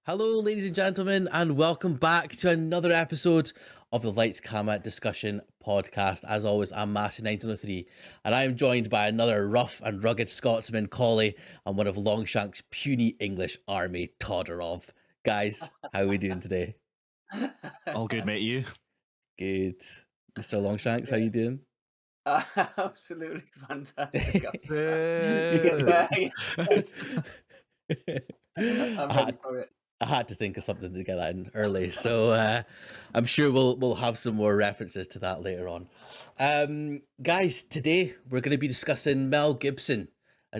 Hello, ladies and gentlemen, and welcome back to another episode of the Lights Camera Discussion podcast. As always, I'm Massey1903, and I am joined by another rough and rugged Scotsman, Collie, and one of Longshank's puny English army, Todorov. Guys, how are we doing today? All good, mate. You? Good. Mr. Longshanks, how you doing? Absolutely fantastic. I'm I ready for it. had to think of something to get that in early, so I'm sure we'll have some more references to that later on. Guys, today we're going to be discussing Mel Gibson,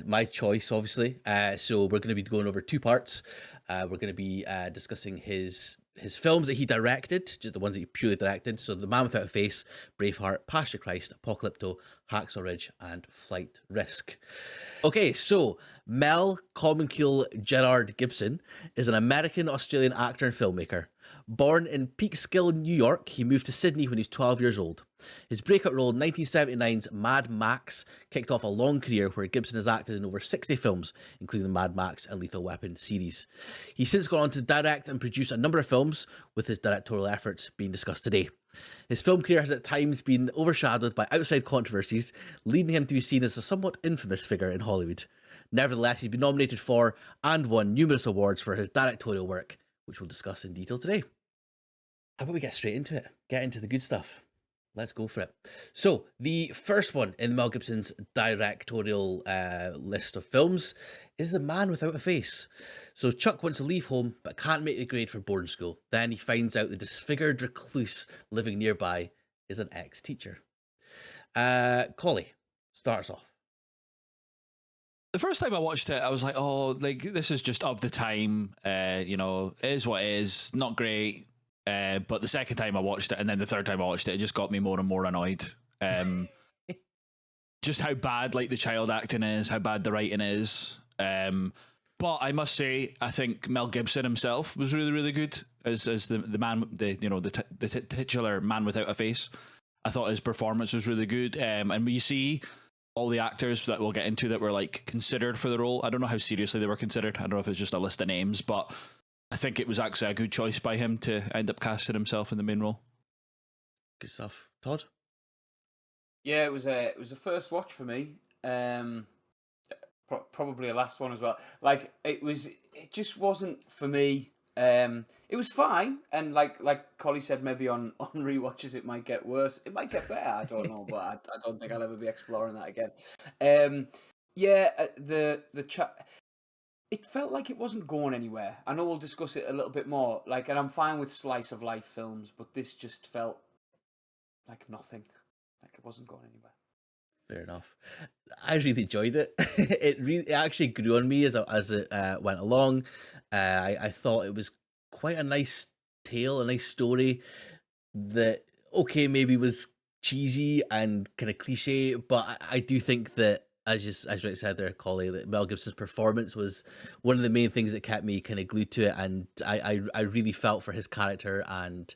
my choice, obviously. So we're going to be going over two parts. We're going to be discussing his films that he directed, just the ones that he purely directed. So The Man Without a Face, Braveheart, Passion Christ, Apocalypto, Hacksaw Ridge, and Flight Risk. Okay, so Mel Colmcille Gerard Gibson is an American-Australian actor and filmmaker. Born in Peekskill, New York, he moved to Sydney when he was 12 years old. His breakout role in 1979's Mad Max kicked off a long career where Gibson has acted in over 60 films, including the Mad Max and Lethal Weapon series. He's since gone on to direct and produce a number of films, with his directorial efforts being discussed today. His film career has at times been overshadowed by outside controversies, leading him to be seen as a somewhat infamous figure in Hollywood. Nevertheless, he's been nominated for and won numerous awards for his directorial work, which we'll discuss in detail today. How about we get straight into it? Get into the good stuff. Let's go for it. So, the first one in Mel Gibson's directorial list of films is The Man Without a Face. So, Chuck wants to leave home but can't make the grade for boarding school. Then he finds out the disfigured recluse living nearby is an ex-teacher. Collie, start us off. The first time I watched it, I was like, "Oh, like this is just of the time. It is what it is. Not great." But the second time I watched it, and then the third time I watched it, it just got me more and more annoyed. Just how bad like the child acting is, how bad the writing is. But I must say, I think Mel Gibson himself was really, really good as the man, the titular man without a face. I thought his performance was really good. And we see all the actors that we'll get into that were like considered for the role. I don't know how seriously they were considered. I don't know if it's just a list of names, but I think it was actually a good choice by him to end up casting himself in the main role. Good stuff. Todd? Yeah, it was a first watch for me. Probably a last one as well. Like it just wasn't for me. It was fine, and like Collie said, maybe on rewatches it might get worse. It might get better. I don't know, but I don't think I'll ever be exploring that again. The chat. It felt like it wasn't going anywhere. I know we'll discuss it a little bit more. Like, and I'm fine with slice of life films, but this just felt like nothing. Like it wasn't going anywhere. Fair enough. I really enjoyed it. It actually grew on me as it went along. I thought it was quite a nice tale, a nice story that maybe was cheesy and kind of cliche, but I do think that as you said there, Collie, that Mel Gibson's performance was one of the main things that kept me kind of glued to it, and I really felt for his character and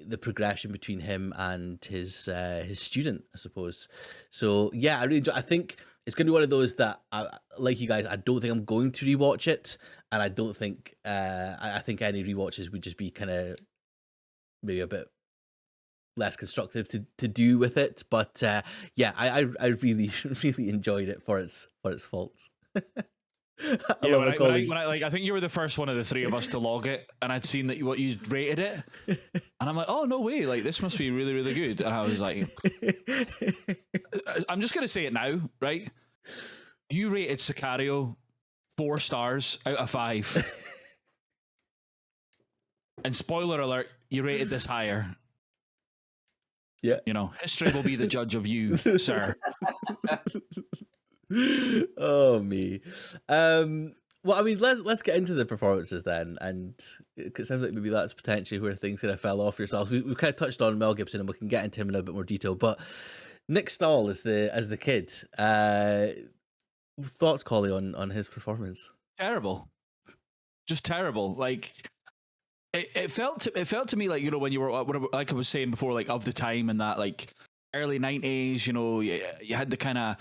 the progression between him and his student, I suppose. So yeah, I really enjoy. I think it's going to be one of those that, like you guys, I don't think I'm going to rewatch it, and I don't think I think any rewatches would just be kind of maybe a bit less constructive to do with it. But yeah, I really really enjoyed it for its faults. I think you were the first one of the three of us to log it, and I'd seen that what you rated it, and I'm like, oh no way, like this must be really, really good. And I was like, I'm just gonna say it now, right? You rated Sicario 4 stars out of 5, and spoiler alert, you rated this higher. Yeah, history will be the judge of you, sir. Oh me. Well, I mean, let's get into the performances then, and it sounds like maybe that's potentially where things kind of fell off yourselves. We've kind of touched on Mel Gibson, and we can get into him in a bit more detail. But Nick Stahl as the kid. Thoughts, Collie, on his performance? Terrible, just terrible. Like it felt to me like when you were like I was saying before, like of the time and that like early 90s. You had the kind of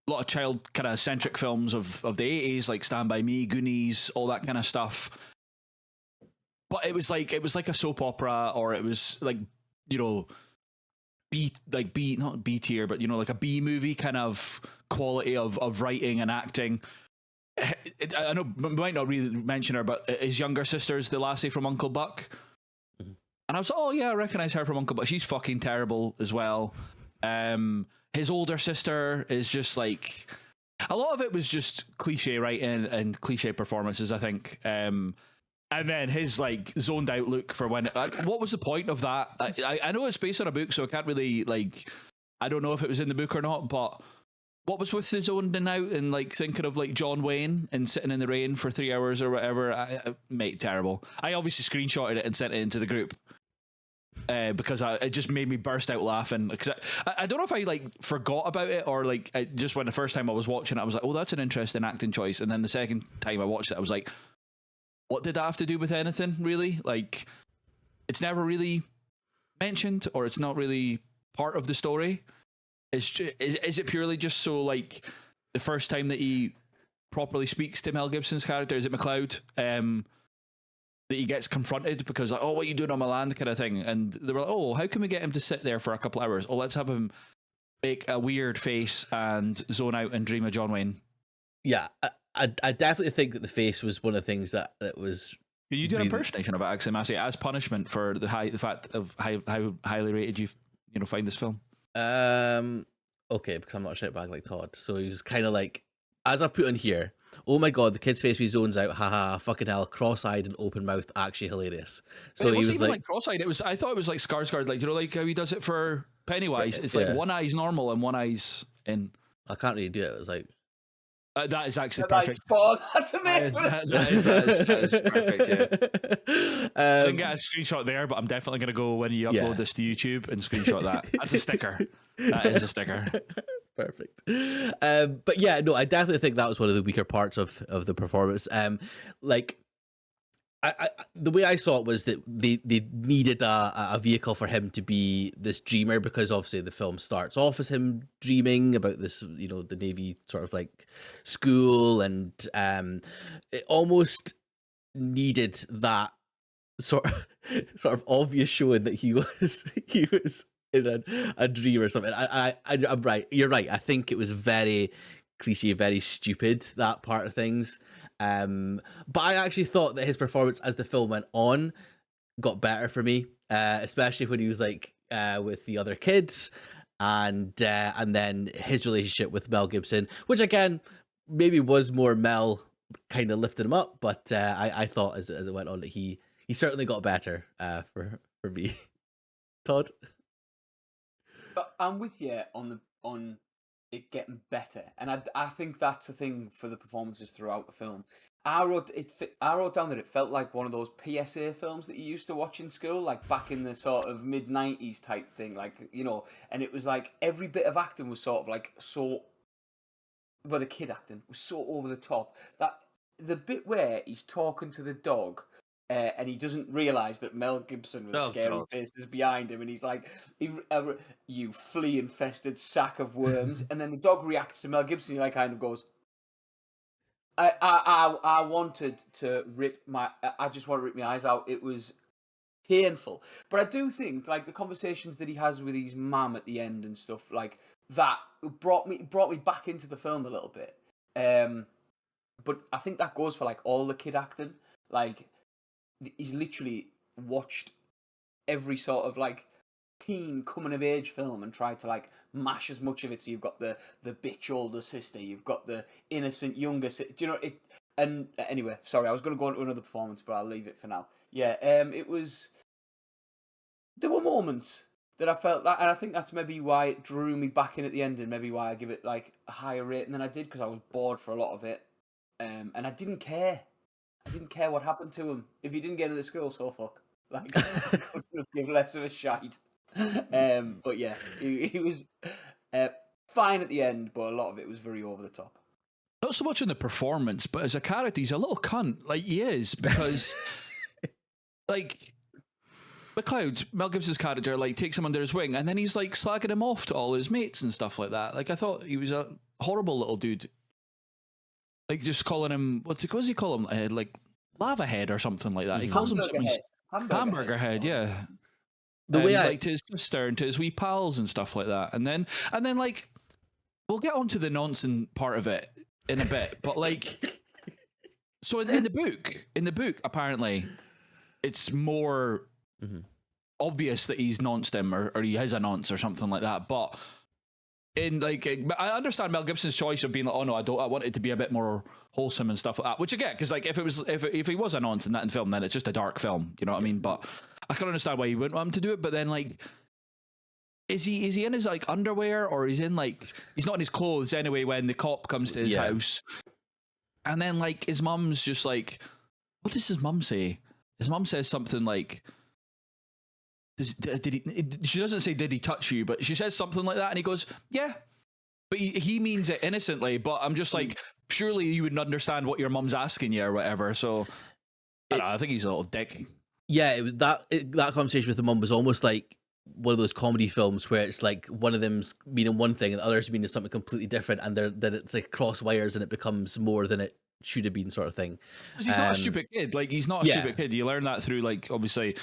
a lot of child kind of centric films of the 80s, like Stand By Me, Goonies, all that kind of stuff. but it was like a soap opera, or it was like, you know, B not B tier, but you know, like a B movie kind of quality of writing and acting. I know we might not really mention her, but his younger sister's the lassie from Uncle Buck. And I was like, oh yeah, I recognize her from Uncle Buck. She's fucking terrible as well. His older sister is just like, a lot of it was just cliche writing and cliche performances, I think. And then his like zoned out look for when. What was the point of that? I know it's based on a book, so I can't really like. I don't know if it was in the book or not, but what was with the zoning out and like thinking of like John Wayne and sitting in the rain for 3 hours or whatever? Mate, terrible. I obviously screenshotted it and sent it into the group. Because it just made me burst out laughing. Because I don't know if I like forgot about it, or like just when the first time I was watching it, I was like, oh, that's an interesting acting choice. And then the second time I watched it, I was like, what did that have to do with anything, really? Like, it's never really mentioned, or it's not really part of the story. Is it purely just so like the first time that he properly speaks to Mel Gibson's character, is it McLeod? That he gets confronted because like, oh, what are you doing on my land, kind of thing. And they were like, oh, how can we get him to sit there for a couple hours? Oh, let's have him make a weird face and zone out and dream of John Wayne. Yeah, I definitely think that the face was one of the things that was. Can you do an impersonation of it, actually, Massey, as punishment for the fact of how highly rated you find this film? Okay, because I'm not a shitbag like Todd. So he was kind of like, as I've put on here, oh my god, the kid's face he zones out, haha, fucking hell, cross-eyed and open-mouthed, actually hilarious. So he was even like cross-eyed. I thought it was like Skarsgård, like, you know, like how he does it for Pennywise. It's like one eye's normal and one eye's in. I can't really do it. It was like that is actually perfect. That's amazing. That is perfect. Yeah. I didn't get a screenshot there, but I'm definitely going to go when you upload this to YouTube and screenshot that. That's a sticker. That is a sticker. Perfect. But yeah, no, I definitely think that was one of the weaker parts of the performance. Like, I the way I saw it was that they needed a vehicle for him to be this dreamer, because obviously the film starts off as him dreaming about this, you know, the Navy sort of like school, and it almost needed that sort of obvious showing that he was in a dream or something. I'm right. You're right. I think it was very cliche, very stupid, that part of things. But I actually thought that his performance as the film went on got better for me, especially when he was like with the other kids, and then his relationship with Mel Gibson, which again maybe was more Mel kind of lifting him up, but I thought as it went on that he certainly got better for me. Todd? But I'm with you on it getting better, and I think that's the thing for the performances throughout the film. I wrote down that it felt like one of those PSA films that you used to watch in school, like back in the sort of mid-90s type thing, like, you know. And it was like every bit of acting was sort of like the kid acting was so over the top that the bit where he's talking to the dog. And he doesn't realise that Mel Gibson with scary faces behind him, and he's like, "You flea-infested sack of worms." And then the dog reacts to Mel Gibson. He like kind of goes, "I wanted to I just want to rip my eyes out." It was painful, but I do think like the conversations that he has with his mum at the end and stuff like that brought me back into the film a little bit. But I think that goes for like all the kid acting, like. He's literally watched every sort of like teen coming of age film and tried to like mash as much of it. So you've got the bitch older sister, you've got the innocent younger sister. Do you know it? And anyway, sorry, I was going to go into another performance, but I'll leave it for now. Yeah, it was. There were moments that I felt that, and I think that's maybe why it drew me back in at the end, and maybe why I give it like a higher rating than I did, because I was bored for a lot of it, and I didn't care. I didn't care what happened to him. If he didn't get into the school, so fuck. Like, I couldn't have given less of a shite. But yeah, he was fine at the end, but a lot of it was very over the top. Not so much in the performance, but as a character, he's a little cunt. Like, he is, because like McLeod, Mel Gibson's character, like takes him under his wing, and then he's like slagging him off to all his mates and stuff like that. Like, I thought he was a horrible little dude. Like, just calling him, what does he call him? Like lava head or something like that. He calls him Hamburger something. head. Hamburger head, yeah. The way I Like to his sister and to his wee pals and stuff like that. And then like we'll get onto the nonsense part of it in a bit, but like so in the book apparently it's more obvious that he's nonced him or he has a nonce or something like that. But in like, I understand Mel Gibson's choice of being like, oh no, I want it to be a bit more wholesome and stuff like that. Which I get, because like if he was a nonce in that film, then it's just a dark film. You know what I mean? But I can understand why you wouldn't want him to do it. But then like, is he in his like underwear or he's in like he's not in his clothes anyway when the cop comes to his house, and then like his mum's just like, what does his mum say? His mum says something like, did he? She doesn't say did he touch you, but she says something like that, and he goes, yeah, but he means it innocently. But I'm just like, surely you wouldn't understand what your mum's asking you or whatever. So I don't know, I think he's a little dick. Yeah, it was that conversation with the mum was almost like one of those comedy films where it's like one of them's meaning one thing and the other's meaning something completely different, and then it's like cross wires and it becomes more than it should have been, sort of thing. Because he's not a stupid kid. Like he's not a Yeah. stupid kid. You learn that through like obviously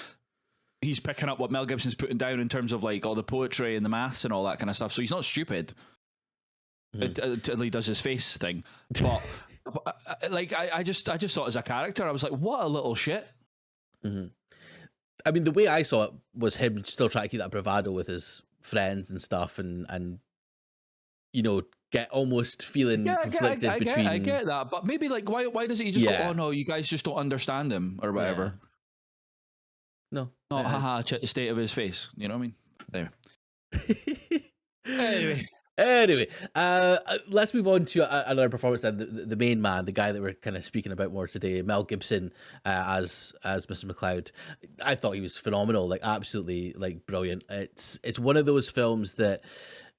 he's picking up what Mel Gibson's putting down in terms of like all the poetry and the maths and all that kind of stuff. So he's not stupid until he does his face thing. But like I just thought as a character, I was like, what a little shit. I mean, the way I saw it was him still trying to keep that bravado with his friends and stuff, and you know, get almost feeling conflicted between. I get that, but maybe like why doesn't he just go, oh no, you guys just don't understand him or whatever. No, not haha, check the state of his face. You know what I mean? Anyway, let's move on to another performance then. The main man, the guy that we're kind of speaking about more today, Mel Gibson, as Mr. McCloud. I thought he was phenomenal, like absolutely like brilliant. It's one of those films that,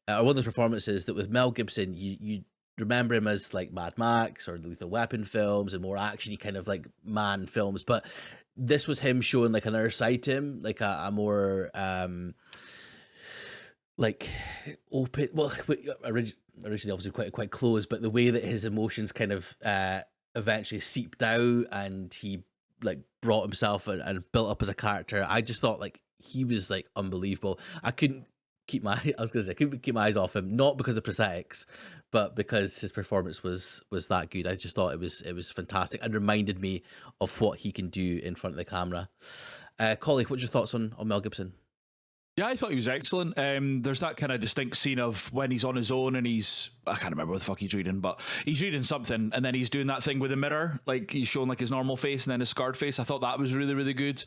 or one of those performances that with Mel Gibson, you remember him as like Mad Max or the Lethal Weapon films and more actiony kind of like man films, but this was him showing like another side to him, like a more like open. Well, originally obviously quite close, but the way that his emotions kind of eventually seeped out, and he like brought himself and built up as a character. I just thought like he was like unbelievable. I couldn't keep my eyes off him, not because of prosthetics, but because his performance was that good. I just thought it was fantastic and reminded me of what he can do in front of the camera. Collie, what's your thoughts on Mel Gibson? Yeah, I thought he was excellent. There's that kind of distinct scene of when he's on his own and I can't remember what the fuck he's reading, but he's reading something and then he's doing that thing with a mirror, like he's showing like his normal face and then his scarred face. I thought that was really, really good.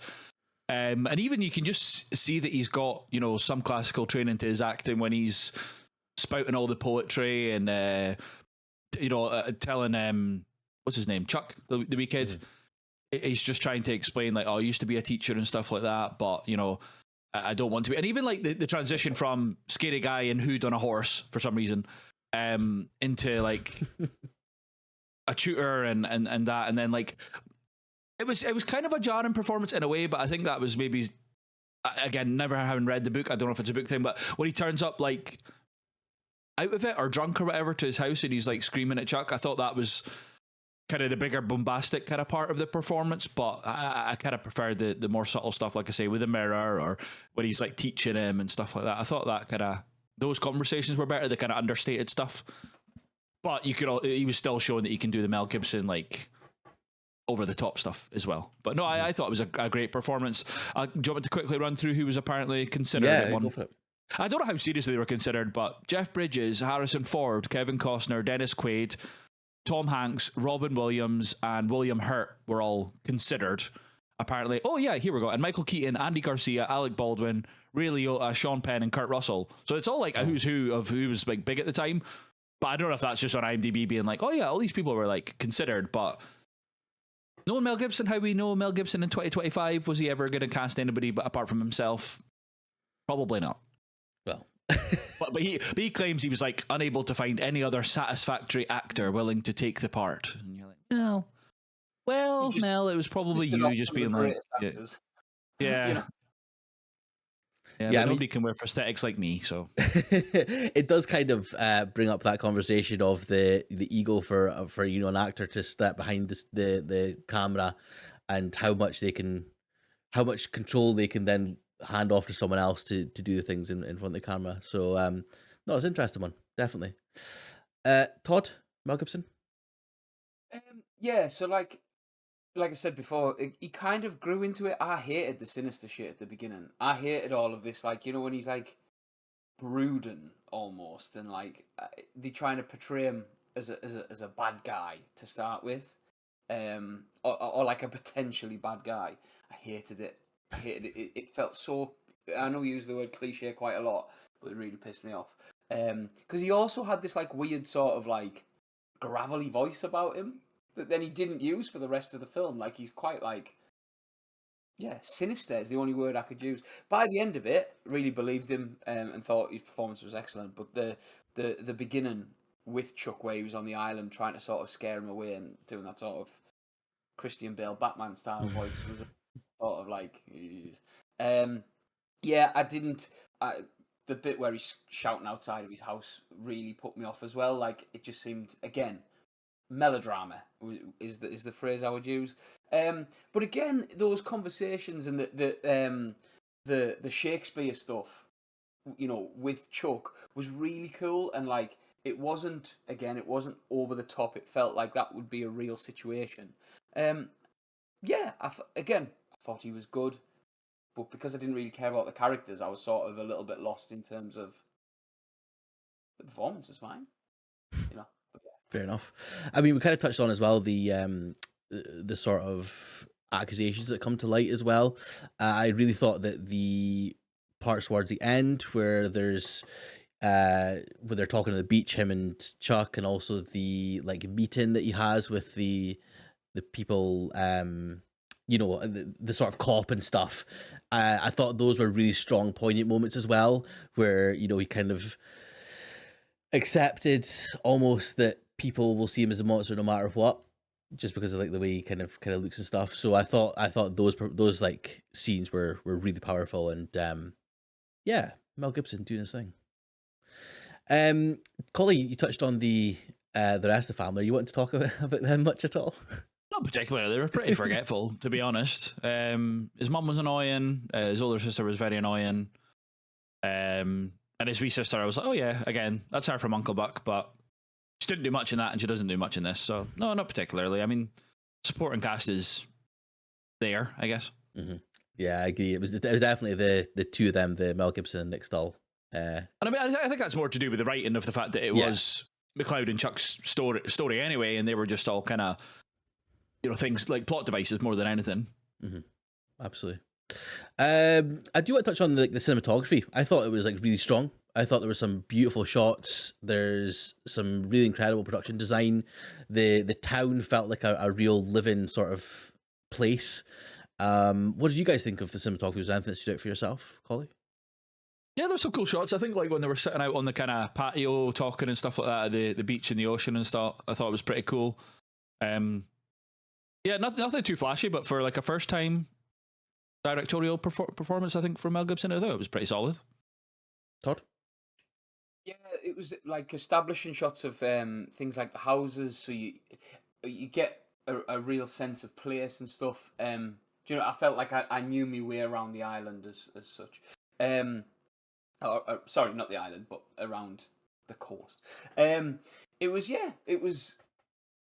And even you can just see that he's got, you know, some classical training to his acting when he's spouting all the poetry and, telling, what's his name? Chuck, the wee kid. Mm-hmm. He's just trying to explain like, oh, I used to be a teacher and stuff like that, but, you know, I don't want to be. And even like the transition from scary guy in hood on a horse for some reason into like a tutor and that, and then like it was kind of a jarring performance in a way, but I think that was maybe, again, never having read the book, I don't know if it's a book thing, but when he turns up like out of it or drunk or whatever to his house and he's like screaming at Chuck, I thought that was kind of the bigger bombastic kind of part of the performance, but I kind of prefer the more subtle stuff, like I say, with the mirror or when he's like teaching him and stuff like that. I thought that kind of, those conversations were better, the kind of understated stuff. But he was still showing that he can do the Mel Gibson like over the top stuff as well. But no, I thought it was a great performance. Do you want me to quickly run through who was apparently considered? Yeah, go for it. I don't know how seriously they were considered, but Jeff Bridges, Harrison Ford, Kevin Costner, Dennis Quaid, Tom Hanks, Robin Williams, and William Hurt were all considered. Apparently, oh yeah, here we go. And Michael Keaton, Andy Garcia, Alec Baldwin, Ray Liotta, Sean Penn, and Kurt Russell. So it's all like a who's who of who was like big at the time. But I don't know if that's just on IMDb being like, oh yeah, all these people were like considered. But knowing Mel Gibson, how we know Mel Gibson in 2025, was he ever going to cast anybody but apart from himself? Probably not. Well. but he claims he was like unable to find any other satisfactory actor willing to take the part. And you're like, no. Well, Mel, it was probably you just being like, yeah. You know? Yeah, Yeah, but I mean- nobody can wear prosthetics like me, so It does kind of bring up that conversation of the ego for an actor to step behind the camera, and how much control they can then hand off to someone else to do the things in front of the camera. So no, it's an interesting one, definitely. Todd, Mel Gibson. Yeah, so like I said before, he kind of grew into it. I hated the sinister shit at the beginning. I hated all of this, like, when he's like brooding almost, and like they trying to portray him as a bad guy to start with, or like a potentially bad guy. I hated it. I hated it. It felt so. I know we use the word cliche quite a lot, but it really pissed me off. Because he also had this like weird sort of like gravelly voice about him that then he didn't use for the rest of the film. Like he's quite like, yeah, sinister is the only word I could use. By the end of it, really believed him, and thought his performance was excellent. But the beginning with Chuck, where he was on the island trying to sort of scare him away and doing that sort of Christian Bale Batman style voice, was sort of like, yeah, I didn't. The bit where he's shouting outside of his house really put me off as well. Like it just seemed, again, melodrama is the phrase I would use. But again, those conversations and the Shakespeare stuff, with Chuck was really cool, and like it wasn't over the top. It felt like that would be a real situation. Yeah, I thought he was good, but because I didn't really care about the characters, I was sort of a little bit lost in terms of the performance is fine, you know. Fair enough. I mean, we kind of touched on as well the sort of accusations that come to light as well. I really thought that the parts towards the end where there's where they're talking on the beach, him and Chuck, and also the like meeting that he has with the people, the sort of cop and stuff. I thought those were really strong, poignant moments as well, where he kind of accepted almost that people will see him as a monster no matter what, just because of like the way he kind of looks and stuff. So I thought those like scenes were really powerful, and yeah, Mel Gibson doing his thing. Collie, you touched on the rest of the family. You want to talk about them much at all? not particularly. They were pretty forgetful, to be honest. His mum was annoying. His older sister was very annoying. And his wee sister, I was like, oh yeah, again, that's her from Uncle Buck, but she didn't do much in that, and she doesn't do much in this. So no, not particularly. I mean, supporting cast is there, I guess. Mm-hmm. Yeah, I agree. It was definitely the two of them, the Mel Gibson and Nick Stahl. And I mean, I think that's more to do with the writing of the fact that it was McLeod and Chuck's story anyway, and they were just all kind of, things like plot devices more than anything. Mm-hmm. Absolutely. I do want to touch on the cinematography. I thought it was like really strong. I thought there were some beautiful shots. There's some really incredible production design. The town felt like a real living sort of place. What did you guys think of the cinematography? Was there anything that stood out for yourself, Collie? Yeah, there's some cool shots. I think like when they were sitting out on the kind of patio talking and stuff like that, the beach and the ocean and stuff, I thought it was pretty cool. Yeah, nothing too flashy, but for like a first time directorial performance, I think from Mel Gibson, I thought it was pretty solid. Todd? Yeah, it was like establishing shots of things like the houses, so you get a real sense of place and stuff. I felt like I knew my way around the island as such. Sorry, not the island, but around the coast. It was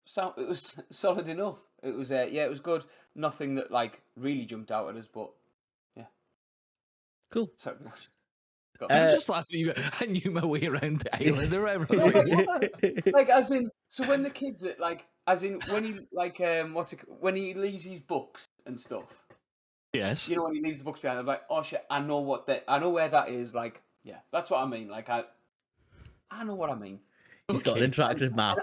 solid enough. It was it was good. Nothing that like really jumped out at us, but yeah, cool. Sorry. I'm just laughing at you. I knew my way around the island or whatever. I was like, like as in, so when the kids are like, as in when he like when he leaves his books and stuff. Yes. When he leaves the books behind, I'm like, oh shit, I know where that is. Like, yeah, that's what I mean. Like, I know what I mean. He's got an interactive map.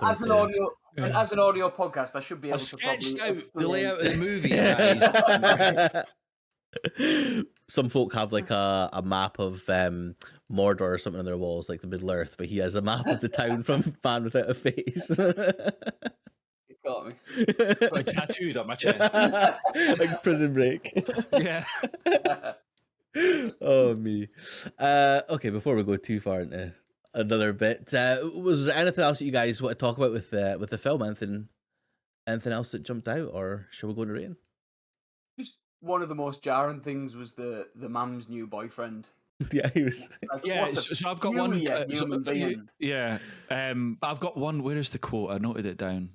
And as an audio podcast, I should be able to sketched probably out the layout of the movie, guys. Some folk have like a map of Mordor or something on their walls, like the Middle Earth, but he has a map of the town from Man Without a Face. You got me. Like tattooed on my chest. Like Prison Break. Yeah. Oh me. Okay, before we go too far into another bit, was there anything else that you guys want to talk about with the film? Anything else that jumped out, or shall we go into rating? Just one of the most jarring things was the mum's new boyfriend. Yeah, he was. Like, Yeah, what the so I've got one. peculiar human being. Yeah, I've got one. Where is the quote? I noted it down.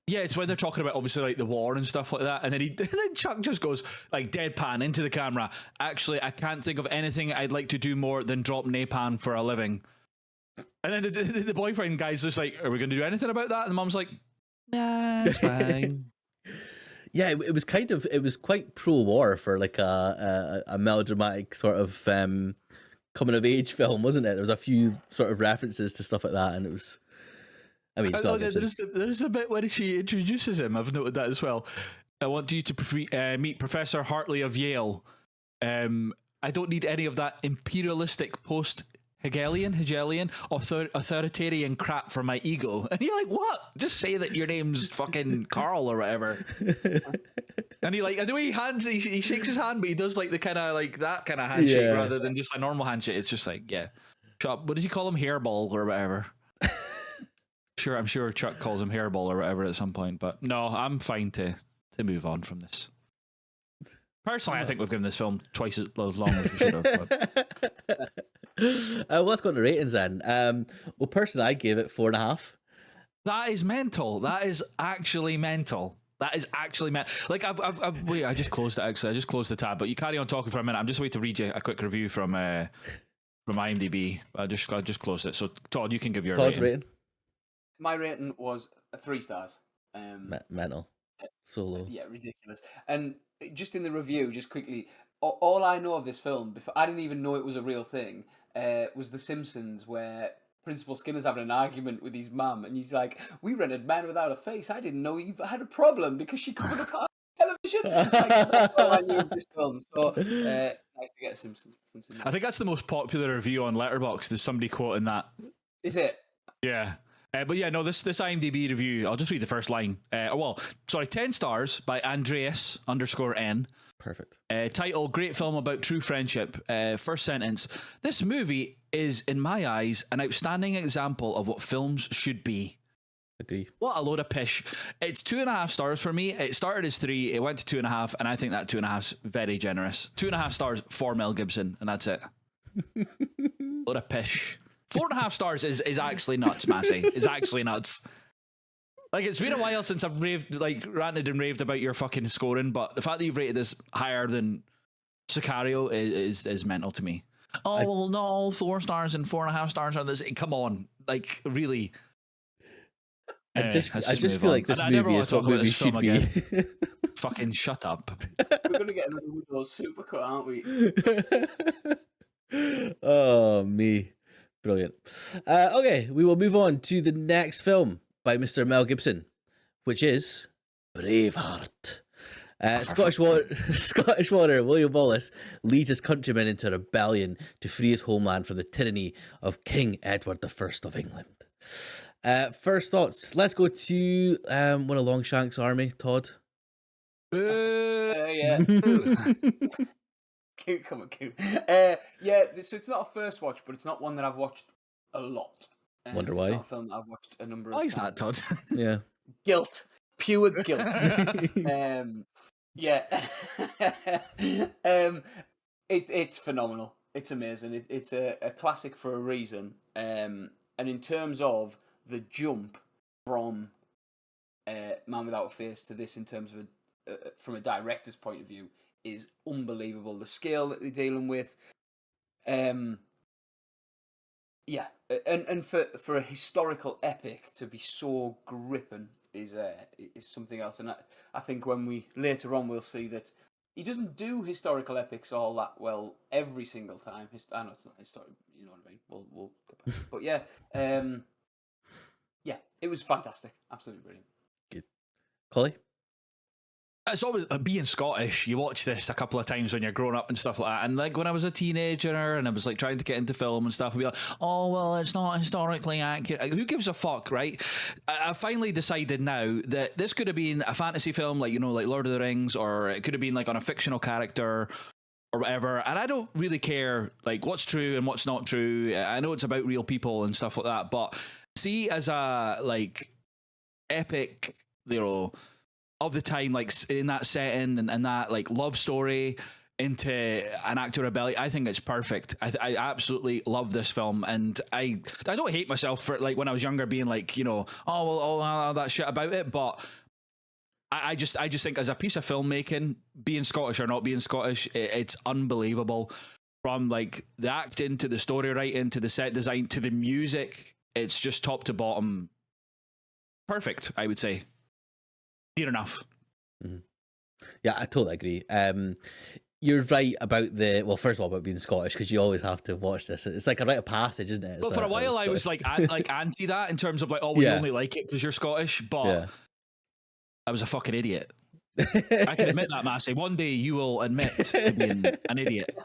Yeah, it's when they're talking about obviously like the war and stuff like that, and then then Chuck just goes like deadpan into the camera. Actually, I can't think of anything I'd like to do more than drop napalm for a living. And then the boyfriend guy's just like, "Are we going to do anything about that?" And the mom's like, "Nah, it's fine." Yeah, it was kind of, it was quite pro-war for like a melodramatic sort of coming of age film, wasn't it? There was a few sort of references to stuff like that, and it was. I mean, it's not There's a bit when she introduces him. I've noted that as well. I want you to meet Professor Hartley of Yale. I don't need any of that imperialistic Hegelian, authoritarian crap for my ego. And you're like, what? Just say that your name's fucking Carl or whatever. And he like, and the way he shakes his hand, but he does like the kind of like that kind of handshake rather than just a normal handshake. It's just like, yeah, shut up. What does he call him? Hairball or whatever. Sure, I'm sure Chuck calls him Hairball or whatever at some point, but no, I'm fine to move on from this. Personally, I think we've given this film twice as long as we should have. But... well, let's go to ratings then. Well, personally, I gave it 4.5. That is mental. That is actually mental. That is actually like I've wait. I just closed it. Actually, I just closed the tab. But you carry on talking for a minute. I'm just waiting to read you a quick review from IMDb. I just closed it. So Todd, you can give your rating. My rating was 3 stars. Mental. Solo. Yeah, ridiculous. And just in the review, just quickly, all I know of this film, before I didn't even know it was a real thing, was The Simpsons, where Principal Skinner's having an argument with his mum, and he's like, "We rented Man Without a Face. I didn't know you had a problem because she covered a part of television." Like, that's all I knew of this film. So nice to get a Simpsons reference in there. I think that's the most popular review on Letterboxd. There's somebody quoting that. Is it? Yeah. But yeah, no, this IMDb review, I'll just read the first line. 10 stars by Andreas_N. Perfect. Title, great film about true friendship. First sentence, this movie is, in my eyes, an outstanding example of what films should be. Agree. What a load of pish. It's 2.5 stars for me. It started as 3, it went to 2.5, and I think that 2.5's very generous. 2.5 stars for Mel Gibson, and that's it. Load of pish. 4.5 stars is actually nuts, Massey. It's actually nuts. Like, it's been a while since I've ranted and raved about your fucking scoring, but the fact that you've rated this higher than Sicario is mental to me. Oh, well, no, 4 stars and 4.5 stars on this. Come on. Like, really. I just feel like this movie is what movies should be. Fucking shut up. We're going to get another one of those supercut, aren't we? Oh, me. Brilliant. Okay, we will move on to the next film by Mr. Mel Gibson, which is Braveheart. Scottish warrior William Wallace leads his countrymen into rebellion to free his homeland from the tyranny of King Edward I of England. First thoughts. Let's go to one of Longshank's army, Todd. Yeah. Cute, come on, cute. Yeah, so it's not a first watch, but it's not one that I've watched a lot. Wonder why? It's not a film that I've watched a number of Why is times. that, Todd? Yeah. Guilt. Pure guilt. Yeah. It's phenomenal. It's amazing. It's a classic for a reason. And in terms of the jump from Man Without a Face to this, in terms of from a director's point of view, is unbelievable. The scale that they're dealing with, yeah, and for a historical epic to be so gripping is something else. And I think when we later on we'll see that he doesn't do historical epics all that well every single time. I know it's not historical, you know what I mean. We'll get back. But yeah, yeah, it was fantastic, absolutely brilliant. Good, Collie. It's always being Scottish. You watch this a couple of times when you're growing up and stuff like that. And like when I was a teenager and I was like trying to get into film and stuff, I'd be like, oh, well, it's not historically accurate. Like, who gives a fuck, right? I finally decided now that this could have been a fantasy film, like, you know, like Lord of the Rings, or it could have been like on a fictional character. or whatever. And I don't really care like what's true and what's not true. I know it's about real people and stuff like that, but see as a like epic, you know, of the time, like in that setting and that like love story into an actor ability, I think it's perfect. I absolutely love this film, and I don't hate myself for like when I was younger being like, you know, oh well, all that shit about it, but I just think as a piece of filmmaking, being Scottish or not being Scottish, it's unbelievable. From like the acting to the story writing to the set design to the music, it's just top to bottom perfect. I would say near enough. Mhm. Yeah, I totally agree. You're right about well, first of all, about being Scottish, because you always have to watch this. It's like a rite of passage, isn't it? Well, for a while, I was like anti that in terms of like, oh, well, you Yeah. only like it because you're Scottish, but Yeah. I was a fucking idiot. I can admit that, Massey. One day you will admit to being an idiot.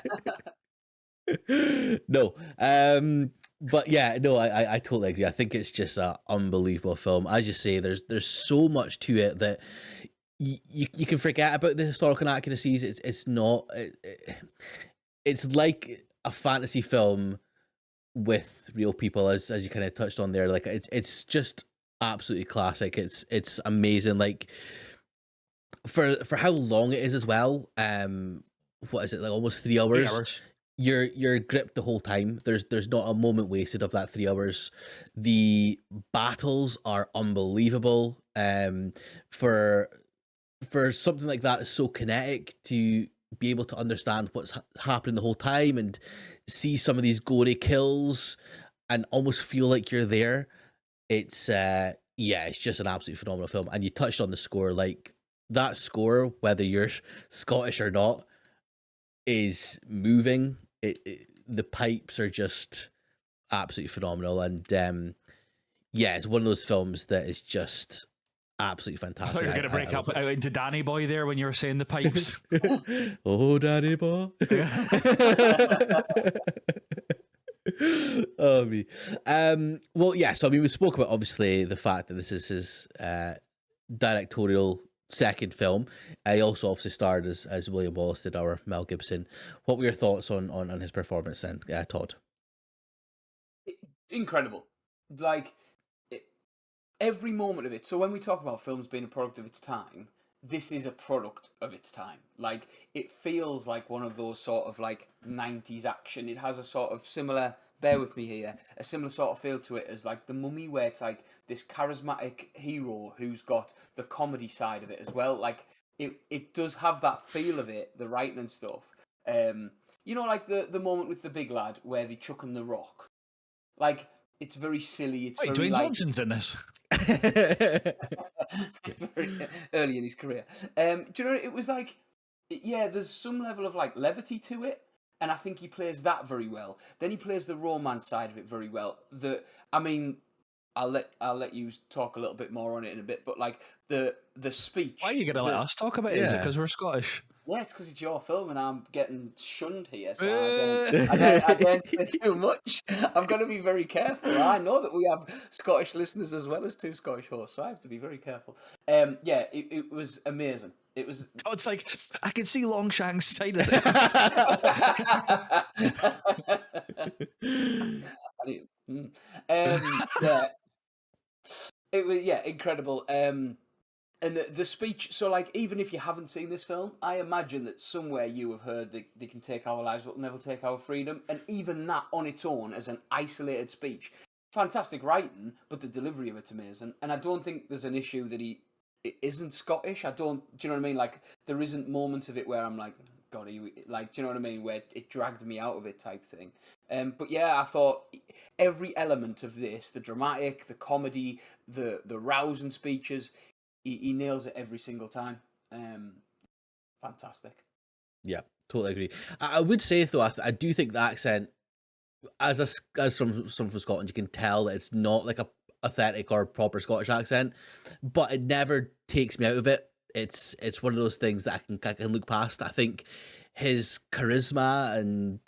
No, but yeah, no, I totally agree. I think it's just an unbelievable film. As you say, there's so much to it that you can forget about the historical inaccuracies. It's not. It's like a fantasy film with real people, as you kind of touched on there. Like it's just absolutely classic. It's amazing. Like for how long it is as well. What is it, like almost 3 hours? 3 hours. You're gripped the whole time. There's not a moment wasted of that 3 hours. The battles are unbelievable. For something like that is so kinetic, to be able to understand what's happening the whole time and see some of these gory kills and almost feel like you're there. It's yeah, it's just an absolutely phenomenal film. And you touched on the score, like that score, whether you're Scottish or not, is moving. The pipes are just absolutely phenomenal, and yeah, it's one of those films that is just absolutely I fantastic. thought you were going to break up out into Danny Boy there when you were saying the pipes. Oh, Danny Boy. Oh me. Well, yeah. So I mean, we spoke about obviously the fact that this is his directorial second film. He also obviously starred as William Wallace did, our Mel Gibson. What were your thoughts on his performance then, Todd? Incredible. Like every moment of it. So when we talk about films being a product of its time, this is a product of its time. Like it feels like one of those sort of like 90s action. It has a sort of similar, bear with me here, a similar sort of feel to it as like The Mummy, where it's like this charismatic hero who's got the comedy side of it as well. Like it does have that feel of it, the writing and stuff. You know, like the moment with the big lad where they chuck on the rock. Like it's very silly. It's Wait, very Dwayne like Johnson's in this. very early in his career. Do you know, it was like, yeah, there's some level of like levity to it, and I think he plays that very well. Then he plays the romance side of it very well. I mean, I'll let you talk a little bit more on it in a bit, but like the speech. Why are you going to let us talk about it? Is it Yeah. because we're Scottish? Yeah, it's because it's your film and I'm getting shunned here, so Eh. I don't say too much. I've got to be very careful. I know that we have Scottish listeners as well as two Scottish hosts, so I have to be very careful. Yeah, it was amazing. It was. Oh, it's like I can see Longshanks' side of things. Yeah, it was incredible. And the speech, so like, even if you haven't seen this film, I imagine that somewhere you have heard that they can take our lives but never take our freedom. And even that on its own, as an isolated speech, fantastic writing, but the delivery of it's amazing. And I don't think there's an issue that he isn't Scottish. Do you know what I mean? Like, there isn't moments of it where I'm like, God, like, do you know what I mean? Where it dragged me out of it type thing. But yeah, I thought every element of this, the dramatic, the comedy, the rousing speeches, he nails it every single time. Fantastic. Yeah, totally agree. I would say though, I do think the accent, as from someone from Scotland, you can tell that it's not like a authentic or proper Scottish accent, but it never takes me out of it. It's one of those things that I can look past. I think his charisma and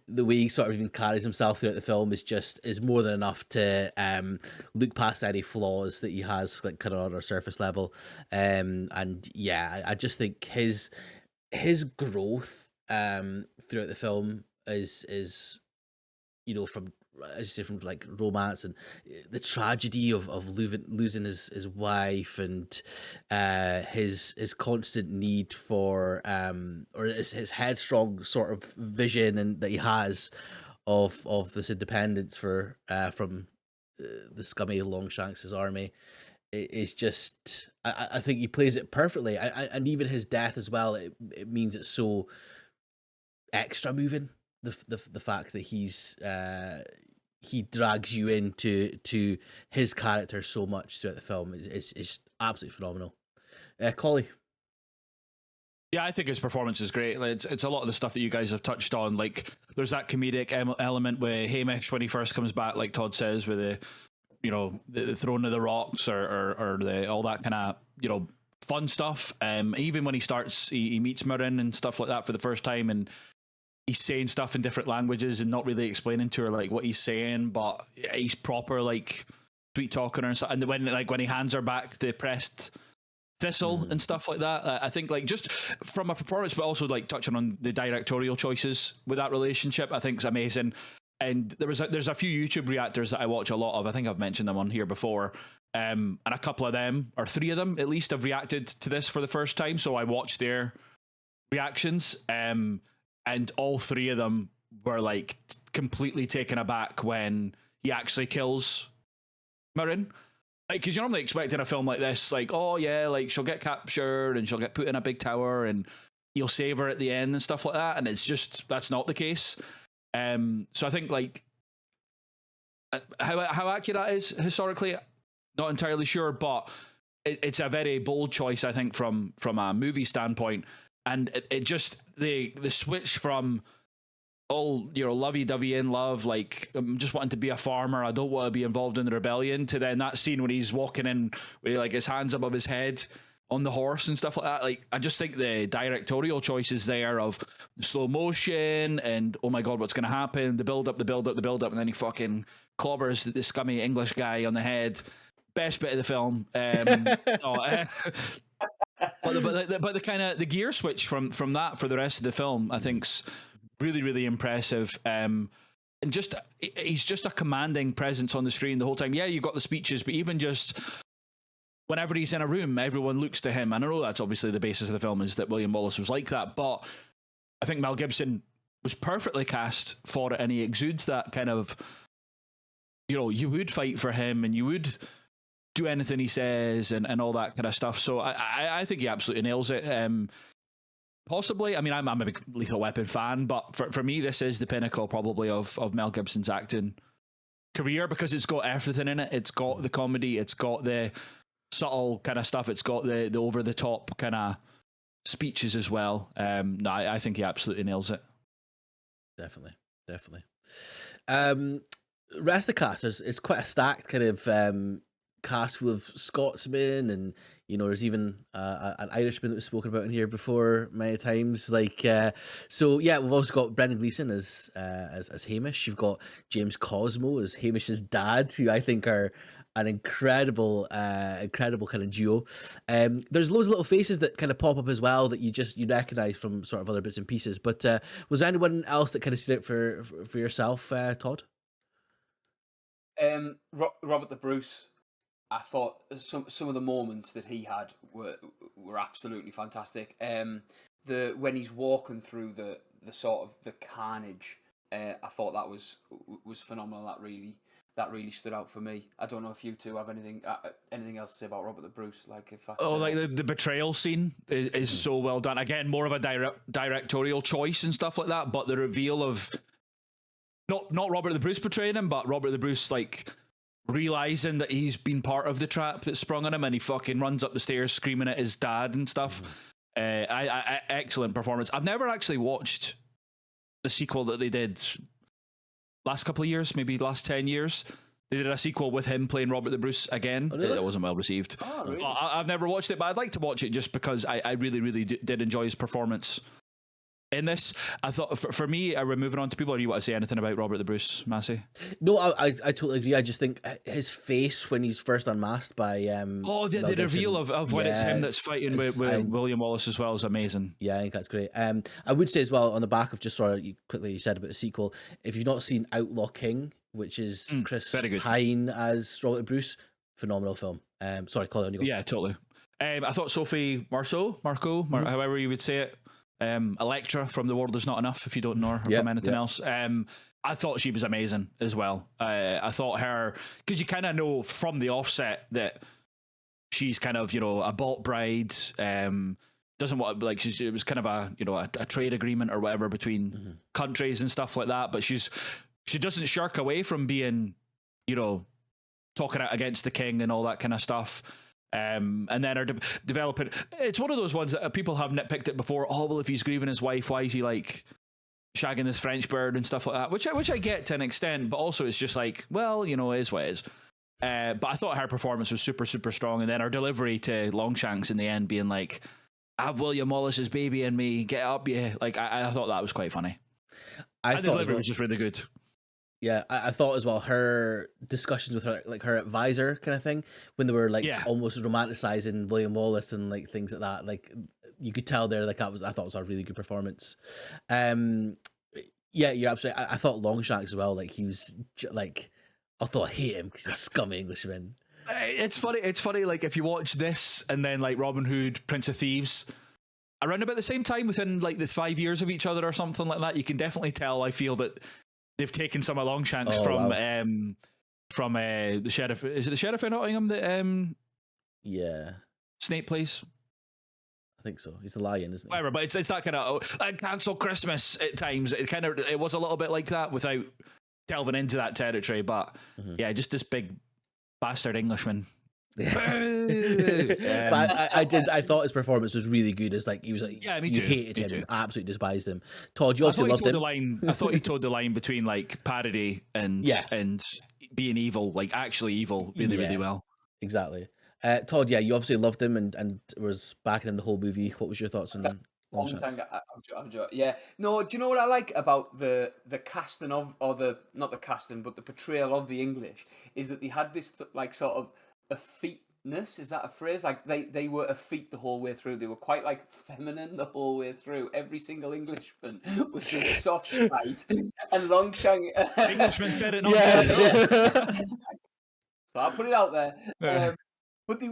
the way he sort of even carries himself throughout the film is more than enough to look past any flaws that he has, like kind of on a surface level. And yeah, I just think his growth throughout the film is from, as you say, from like romance and the tragedy of losing his wife, and his constant need for or his headstrong sort of vision and that he has of this independence for from the scummy Longshanks' army. It's just, I think he plays it perfectly, and even his death as well. It means it's so extra moving. The fact that he drags you into his character so much throughout the film is absolutely phenomenal. Collie. Yeah, I think his performance is great. Like, it's a lot of the stuff that you guys have touched on. Like, there's that comedic element with Hamish when he first comes back, like Todd says, with the throwing of the rocks or the all that kind of fun stuff. Even when he meets Mirren and stuff like that for the first time, and he's saying stuff in different languages and not really explaining to her like what he's saying, but he's proper like sweet talking her and stuff. And when he hands her back the pressed thistle and stuff like that, I think like just from a performance, but also like touching on the directorial choices with that relationship, I think is amazing. And there's a few YouTube reactors that I watch a lot of. I think I've mentioned them on here before. And a couple of them, or three of them at least, have reacted to this for the first time. So I watched their reactions. And all three of them were like completely taken aback when he actually kills Mirren. Like, because you're normally expecting a film like this, like, oh yeah, like she'll get captured and she'll get put in a big tower and you'll save her at the end and stuff like that. And it's just, that's not the case. So I think like how accurate that is historically, not entirely sure, but it's a very bold choice, I think, from a movie standpoint. And it just the switch from all lovey-dovey in love, like I'm just wanting to be a farmer, I don't want to be involved in the rebellion, to then that scene when he's walking in with like his hands above his head on the horse and stuff like that. Like, I just think the directorial choices there of slow motion and oh my god, what's going to happen, the build up, and then he fucking clobbers the scummy English guy on the head. Best bit of the film. But the kind of the gear switch from that for the rest of the film, I think's really, really impressive. And just he's just a commanding presence on the screen the whole time. Yeah, you got the speeches, but even just whenever he's in a room, everyone looks to him. And I know that's obviously the basis of the film, is that William Wallace was like that, but I think Mel Gibson was perfectly cast for it, and he exudes that kind of, you would fight for him and you would do anything he says and all that kind of stuff. So I think he absolutely nails it. Possibly, I mean, I'm a big Lethal Weapon fan, but for me, this is the pinnacle probably of Mel Gibson's acting career, because it's got everything in it. It's got the comedy, it's got the subtle kind of stuff, it's got the over the top kind of speeches as well. No, I think he absolutely nails it. Definitely. Rest of the cast is quite a stacked kind of cast full of Scotsmen, and there's even an Irishman that was spoken about in here before many times. Like, so yeah, we've also got Brendan Gleeson as Hamish. You've got James Cosmo as Hamish's dad, who I think are an incredible kind of duo. There's loads of little faces that kind of pop up as well that you recognize from sort of other bits and pieces. But was there anyone else that kind of stood out for yourself, Todd? Robert the Bruce. I thought some of the moments that he had were absolutely fantastic. When he's walking through the sort of the carnage, I thought that was phenomenal. That really stood out for me. I don't know if you two have anything else to say about Robert the Bruce. Like, if that's, like the betrayal scene is so well done. Again, more of a directorial choice and stuff like that. But the reveal of not Robert the Bruce betraying him, but Robert the Bruce like realizing that he's been part of the trap that's sprung on him, and he fucking runs up the stairs screaming at his dad and stuff. Excellent performance. I've never actually watched the sequel that they did last couple of years, maybe last 10 years. They did a sequel with him playing Robert the Bruce again. Oh, really? It wasn't well received. Oh, really? I've never watched it, but I'd like to watch it just because I really, really did enjoy his performance in this. I thought for me, we're moving on to people. Or you want to say anything about Robert the Bruce Massey? No, I totally agree. I just think his face when he's first unmasked by Oh, the Mel reveal Gibson, of when it's him that's fighting with William Wallace as well is amazing. Yeah, I think that's great. I would say as well on the back of just sort of you said about the sequel. If you've not seen Outlaw King, which is Chris very good. Pine as Robert Bruce, phenomenal film. Sorry, Colin, on you go. Yeah, totally. I thought Sophie Marceau, however you would say it, Electra from The World Is Not Enough, if you don't know her from anything else. I thought she was amazing as well. I thought her, because you kind of know from the offset that she's kind of, a bought bride, doesn't want, like, it was kind of a trade agreement or whatever between countries and stuff like that, but she doesn't shirk away from being, talking out against the king and all that kind of stuff. And then are developing. It's one of those ones that people have nitpicked it before. Oh, well, if he's grieving his wife, why is he like shagging this French bird and stuff like that? Which I get to an extent, but also it's just like, well, it is what it is. But I thought her performance was super, super strong, and then her delivery to Longshanks in the end, being like, "I have William Wallace's baby in me, get up, yeah." Like I thought that was quite funny. I thought the delivery was just really good. Yeah, I thought as well her discussions with her, like her advisor kind of thing, when they were like almost romanticizing William Wallace and like things like that. Like you could tell there, like I thought it was a really good performance. Yeah, you're absolutely. I thought Longshanks as well. Like he was like, although I hate him because he's a scum Englishman. It's funny. It's funny. Like if you watch this and then like Robin Hood, Prince of Thieves, around about the same time, within like the 5 years of each other or something like that, you can definitely tell. I feel that they've taken some of Longshanks from the sheriff. Is it the sheriff in Nottingham that Snape plays? I think so. He's the lion, isn't he? Whatever, but it's that kind of cancel Christmas at times. It was a little bit like that without delving into that territory. But yeah, just this big bastard Englishman. But I thought his performance was really good. As like he was like, me too. You hated him, absolutely despised him. Todd, you also loved him. I thought he told the line between like parody and being evil, like actually evil, really well. Exactly. Todd, you obviously loved him and was backing him the whole movie. What was your thoughts on Longshanks? Yeah. No, do you know what I like about the casting of, or not the casting, but the portrayal of the English, is that they had this like sort of effeteness, is that a phrase? Like they were effete the whole way through. They were quite like feminine the whole way through. Every single Englishman was just soft right, and Longshanks. Englishman said it. Yeah. So I'll put it out there. But they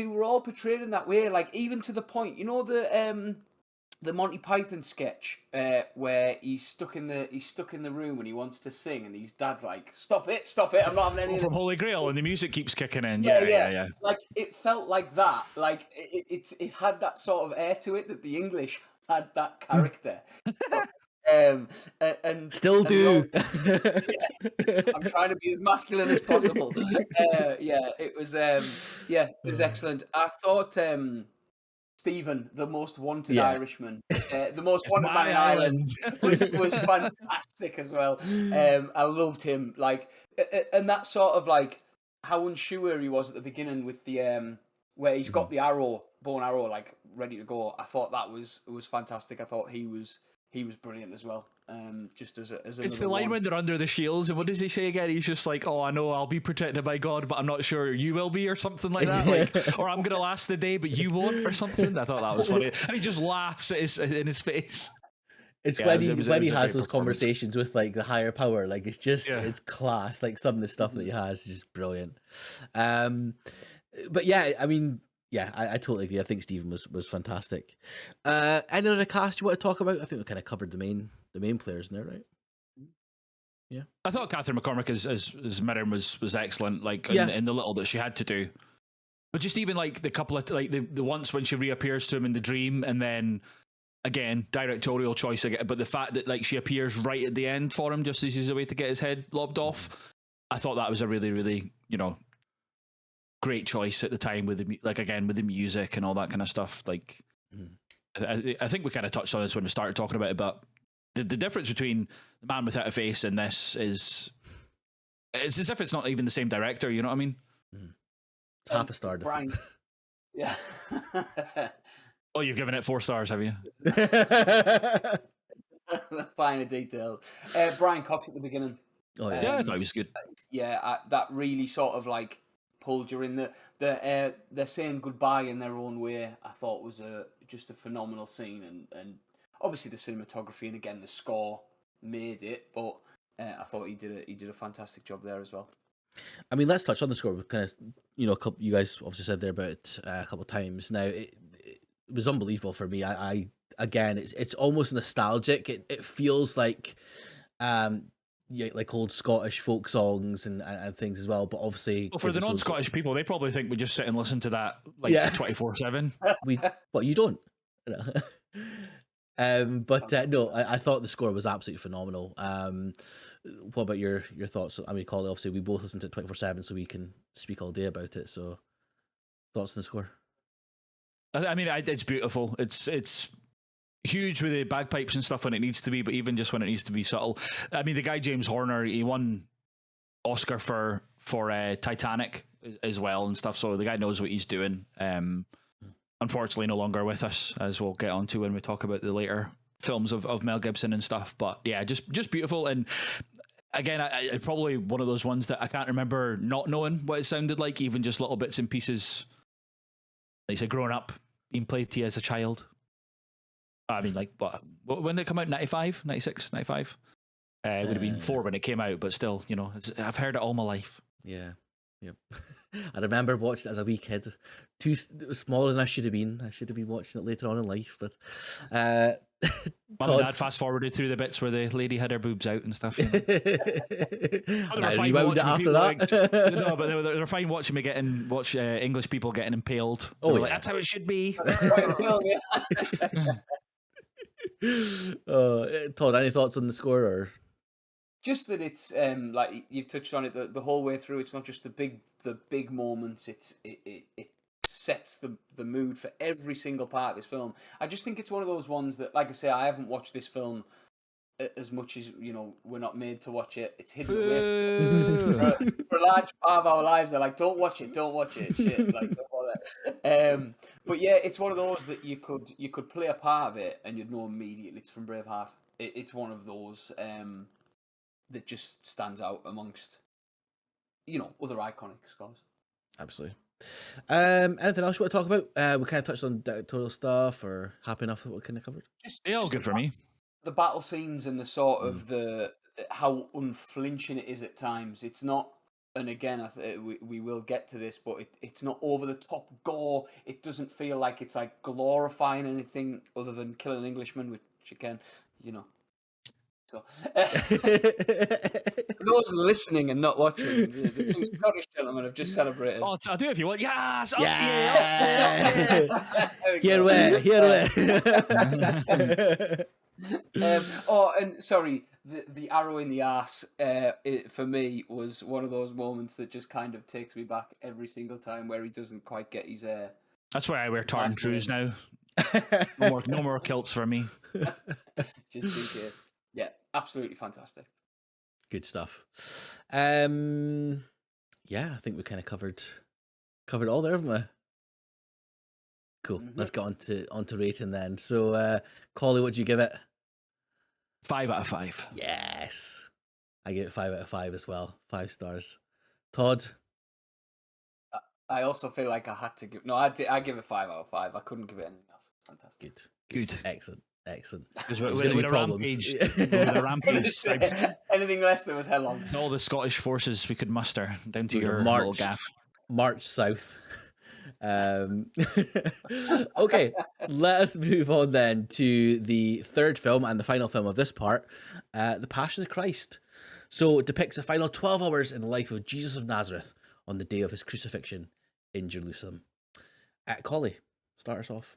were all portrayed in that way, like even to the point, the Monty Python sketch where he's stuck in the room and he wants to sing, and his dad's like, "Stop it! I'm not having any." From Holy Grail, and the music keeps kicking in. Yeah. Like it felt like that. Like it had that sort of air to it that the English had that character. And still do. I'm trying to be as masculine as possible. It was excellent. I thought Stephen, the most wanted Irishman, the most wanted man in Ireland, was fantastic as well. I loved him, like, and that sort of like how unsure he was at the beginning with the where he's got the bow and arrow like ready to go. I thought that was fantastic. I thought he was brilliant as well. Just as it's the line when they're under the shields, and what does he say again? He's just like, "Oh, I know I'll be protected by God, but I'm not sure you will be," or something like that. Like, or I'm gonna last the day, but you won't, or something. I thought that was funny, and he just laughs in his face. It's when he has those conversations with like the higher power, like it's just it's class. Like some of the stuff that he has is just brilliant. But yeah, I mean. Yeah, I totally agree. I think Stephen was fantastic. Any other cast you want to talk about? I think we kind of covered the main players in there, right? Yeah, I thought Catherine McCormack as Miriam was excellent. Like in the little that she had to do, but just even like the couple of like the once when she reappears to him in the dream, and then again directorial choice again. But the fact that like she appears right at the end for him, just as he's away to get his head lobbed off, I thought that was a really, really great choice at the time with the music and all that kind of stuff. Like, I think we kind of touched on this when we started talking about it, but the difference between The Man Without a Face and this is it's as if it's not even the same director. You know what I mean? It's half a star difference. Yeah. Oh, you've given it 4 stars, have you? the finer details. Brian Cox at the beginning. Oh yeah. Yeah, I thought it was good. Yeah, that really sort of like pulled you in. They're saying goodbye in their own way. I thought was just a phenomenal scene, and obviously the cinematography and again the score made it. But I thought he did a fantastic job there as well. I mean, let's touch on the score. We kind of, a couple. You guys obviously said there about it a couple of times. Now, it was unbelievable for me. I again, it's almost nostalgic. It feels like, yeah, like old Scottish folk songs and things as well. But obviously, Well, for the episodes- non-Scottish people, they probably think we just sit and listen to that like Yeah. 24/7. but you don't. No, I thought the score was absolutely phenomenal. What about your thoughts? I mean, Collie, obviously we both listen to it 24/7, so we can speak all day about it. So, thoughts on the score? I mean, it's beautiful. It's huge with the bagpipes and stuff when it needs to be, but even just when it needs to be subtle. I mean, the guy James Horner, he won Oscar for Titanic as well and stuff. So the guy knows what he's doing. Unfortunately, no longer with us, as we'll get onto when we talk about the later films of Mel Gibson and stuff. But yeah, just beautiful. And again, I probably one of those ones that I can't remember not knowing what it sounded like, even just little bits and pieces. Like I said, growing up, being played to you as a child. I mean, like, when did it come out? 95, 96, 95? It would have been 4 when it came out, but still, I've heard it all my life. Yeah, yep. I remember watching it as a wee kid. Too smaller than I should have been. I should have been watching it later on in life, but Mum and Dad fast forwarded through the bits where the lady had her boobs out and stuff. And I rewound it after that. No, but they're fine watching me watch English people getting impaled. Oh, Like, yeah. that's how it should be. Todd, any thoughts on the score? Or Just that it's like you've touched on it the whole way through. It's not just the big moments. It sets the mood for every single part of this film. I just think it's one of those ones that, like I say, I haven't watched this film as much as we're not made to watch it. It's hidden away for a large part of our lives. They're like, don't watch it, shit, like don't bother. But yeah, it's one of those that you could play a part of it and you'd know immediately it's from Braveheart. It's one of those that just stands out amongst other iconic scores. absolutely. Anything else you want to talk about? We kind of touched on directorial stuff, or happy enough with what we kind of covered. Yeah, all good for me. The battle scenes and the sort of how unflinching it is at times. It's not, and again, we will get to this, but it's not over the top gore. It doesn't feel like it's like glorifying anything other than killing an Englishman, which again, So, for those listening and not watching, the two Scottish gentlemen have just celebrated. Oh, I'll do it if you want. Yes! Up Yeah! Here we. and sorry, the arrow in the arse for me was one of those moments that just kind of takes me back every single time where he doesn't quite get his That's why I wear tartan trews now. No more kilts for me. just in case. Yeah, absolutely fantastic. Good stuff. Yeah, I think we kind of covered all there, haven't we? Cool. Mm-hmm. Let's get on to rating then. So, Collie, what do you give it? 5 out of 5. Yes, I give it 5 out of 5 as well. 5 stars. Todd. I also feel like I had to give. No, I give it 5 out of 5. I couldn't give it anything else. Fantastic. Good. Excellent. Because There's with gonna be a problems. rampage, Anything less than was hell on. all the Scottish forces we could muster down to We your would've little gaff. March south. Okay, let us move on then to the third film and the final film of this part, The Passion of Christ. So it depicts the final 12 hours in the life of Jesus of Nazareth on the day of his crucifixion in Jerusalem. Collie, start us off.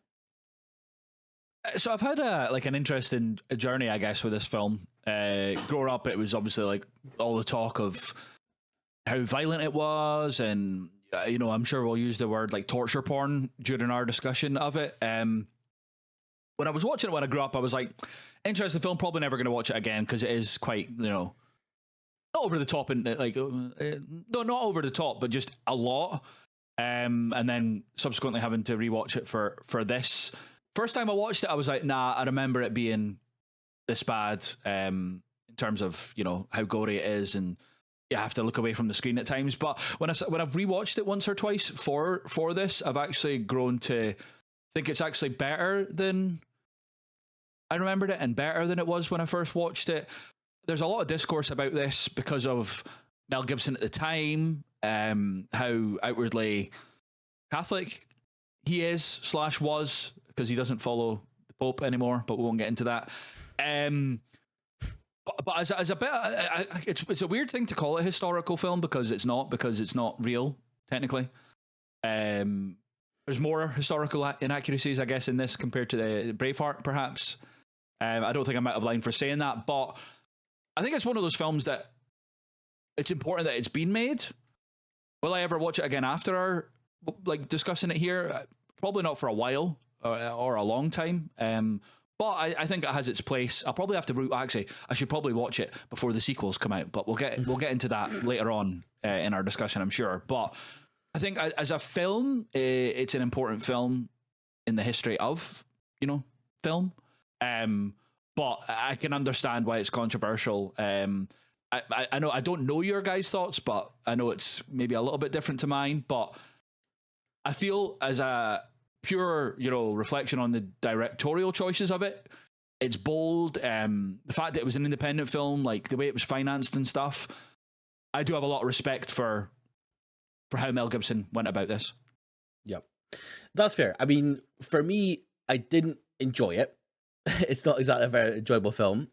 So I've had an interesting journey, I guess, with this film. Growing up, it was obviously like all the talk of how violent it was, and I'm sure we'll use the word like torture porn during our discussion of it. When I was watching it when I grew up, I was like, interesting film, probably never going to watch it again because it is quite, not over the top and no, not over the top, but just a lot. And then subsequently having to rewatch it for this. First time I watched it, I was like, nah, I remember it being this bad in terms of how gory it is, and you have to look away from the screen at times. But when I've rewatched it once or twice for this, I've actually grown to think it's actually better than I remembered it, and better than it was when I first watched it. There's a lot of discourse about this because of Mel Gibson at the time, how outwardly Catholic he is / was, because he doesn't follow the Pope anymore, but we won't get into that. But as a bit, it's a weird thing to call it a historical film because it's not real technically. There's more historical inaccuracies, I guess, in this compared to the Braveheart, perhaps. I don't think I'm out of line for saying that, but I think it's one of those films that it's important that it's been made. Will I ever watch it again after our discussing it here? Probably not for a while or a long time. But I think it has its place. I'll probably have to actually. I should probably watch it before the sequels come out. But we'll get into that later on in our discussion, I'm sure. But I think as a film, it's an important film in the history of film. But I can understand why it's controversial. I know I don't know your guys' thoughts, but I know it's maybe a little bit different to mine. But I feel as a pure, reflection on the directorial choices of it, it's bold. The fact that it was an independent film, like the way it was financed and stuff, I do have a lot of respect for how Mel Gibson went about this. Yep, that's fair. I mean, for me, I didn't enjoy it. It's not exactly a very enjoyable film.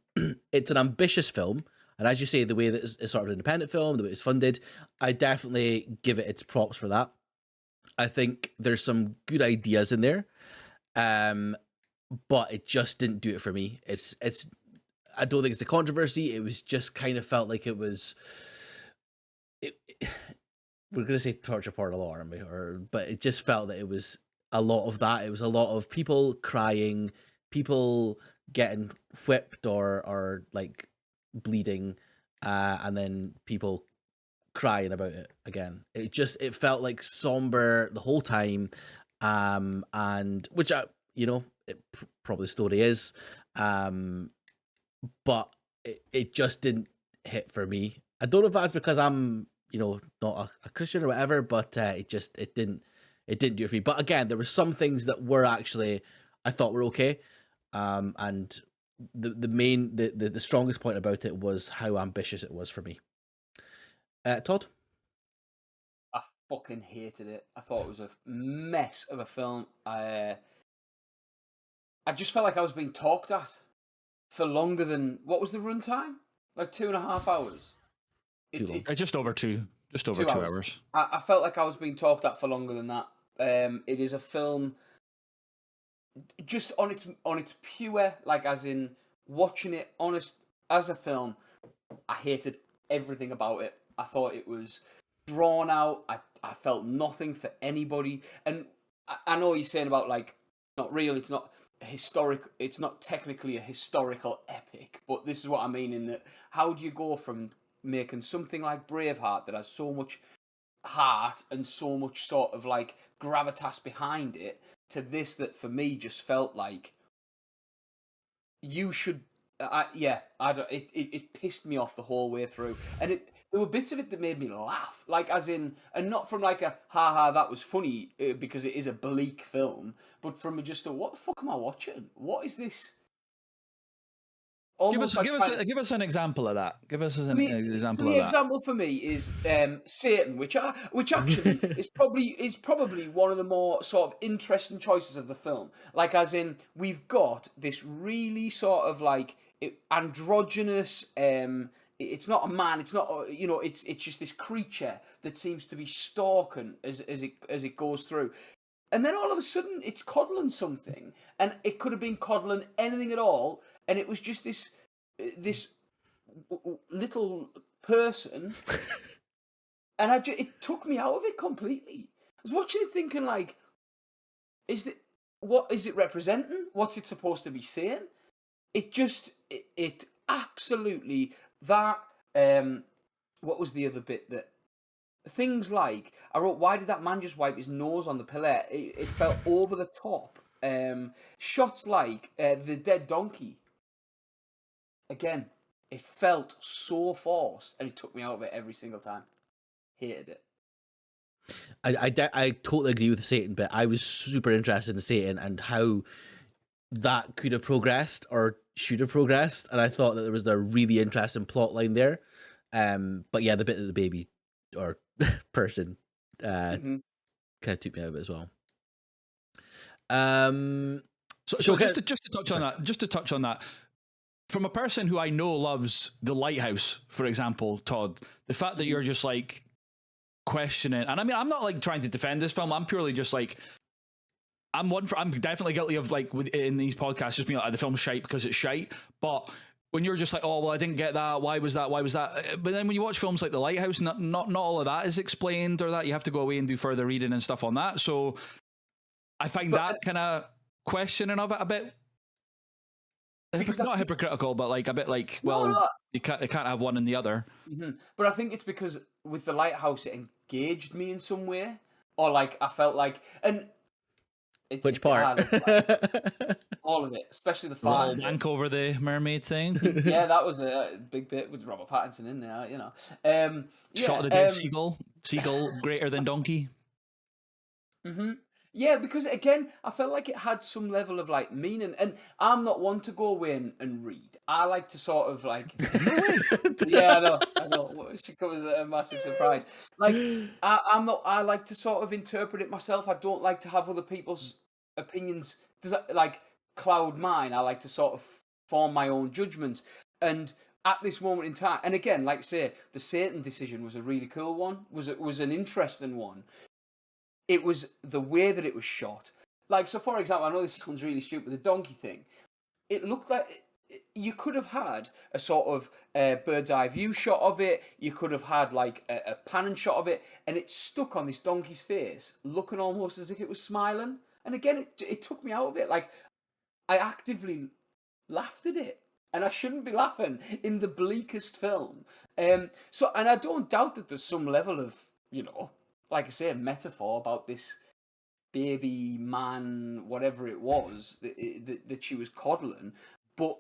It's an ambitious film. And as you say, the way that it's sort of an independent film, the way it's funded, I definitely give it its props for that. I think there's some good ideas in there, but it just didn't do it for me. It's. I don't think it's the controversy. It was just kind of felt like it was. We're gonna say torture porn a lot, aren't we? But it just felt that it was a lot of that. It was a lot of people crying, people getting whipped or like bleeding, and then people crying about it again. It felt like somber the whole time, and which it probably story is, but it just didn't hit for me. I don't know if that's because I'm not a Christian or whatever, but it didn't do it for me. But again, there were some things that were actually I thought were okay, and the strongest point about it was how ambitious it was for me. Todd? I fucking hated it. I thought it was a mess of a film. I just felt like I was being talked at for longer than what was the runtime? Like 2.5 hours. Too long. Just over 2 hours. I felt like I was being talked at for longer than that. It is a film just on its pure, like as in watching it honest as a film. I hated everything about it. I thought it was drawn out. I felt nothing for anybody. And I know you're saying about like not real. It's not historic. It's not technically a historical epic. But this is what I mean in that. How do you go from making something like Braveheart that has so much heart and so much sort of like gravitas behind it to this that for me just felt like you should it pissed me off the whole way through, and there were bits of it that made me laugh, like as in, and not from like a haha that was funny because it is a bleak film, but from just a what the fuck am I watching? What is this? Give us an example of that. Give us an example of the that. example for me is Satan, which actually is probably one of the more sort of interesting choices of the film. Like, as in, we've got this really sort of like androgynous. It's not a man. It's not It's just this creature that seems to be stalking as it goes through. And then all of a sudden, it's coddling something, and it could have been coddling anything at all, and it was just this little person, and it took me out of it completely. I was watching it thinking, like, what is it representing? What's it supposed to be saying? It absolutely that. What was the other bit that? Things like, I wrote, why did that man just wipe his nose on the pillar? It felt over the top. Shots like the dead donkey. again, it felt so forced, and it took me out of it every single time. Hated it. I totally agree with the Satan bit. I was super interested in Satan and how that could have progressed or should have progressed, and I thought that there was a really interesting plot line there. But yeah, the bit of the baby or person Mm-hmm. kind of took me out of it as well. Um, So okay. just to touch on that, from a person who I know loves The Lighthouse, for example, Todd, the fact that you're just like questioning, and I mean, I'm not like trying to defend this film. I'm purely just like, I'm definitely guilty of like in these podcasts just being like, the film's shite because it's shite. But when you're just like, oh well, I didn't get that. Why was that? Why was that? But then when you watch films like The Lighthouse, not all of that is explained, or that you have to go away and do further reading and stuff on that. So I find that kind of questioning of it a bit not hypocritical, but like a bit like, well, No. you can't have one and the other. Mm-hmm. But I think it's because with The Lighthouse, it engaged me in some way, or like I felt like, and Which part? I love The Lighthouse. All of it, especially the Little farm bit. wank over the mermaid thing. Yeah, that was a big bit with Robert Pattinson in there, you know. Shot of the dead seagull greater than donkey. Mm-hmm. Yeah, because again, I felt like it had some level of like meaning, and I'm not one to go away and read. I like to sort of like, yeah, I know. She comes as a massive surprise. Like, I'm not. I like to sort of interpret it myself. I don't like to have other people's opinions. Does that like cloud mine? I like to sort of form my own judgments. And at this moment in time, and again, like say, the Satan decision was a really cool one. Was an interesting one. It was the way that it was shot. Like, so for example, I know this sounds really stupid, the donkey thing. It looked like you could have had a sort of bird's eye view shot of it. You could have had like a pan and shot of it, and it stuck on this donkey's face, looking almost as if it was smiling. And again, it took me out of it. Like, I actively laughed at it. And I shouldn't be laughing in the bleakest film. And I don't doubt that there's some level of, like I say, a metaphor about this baby man, whatever it was that she was coddling. But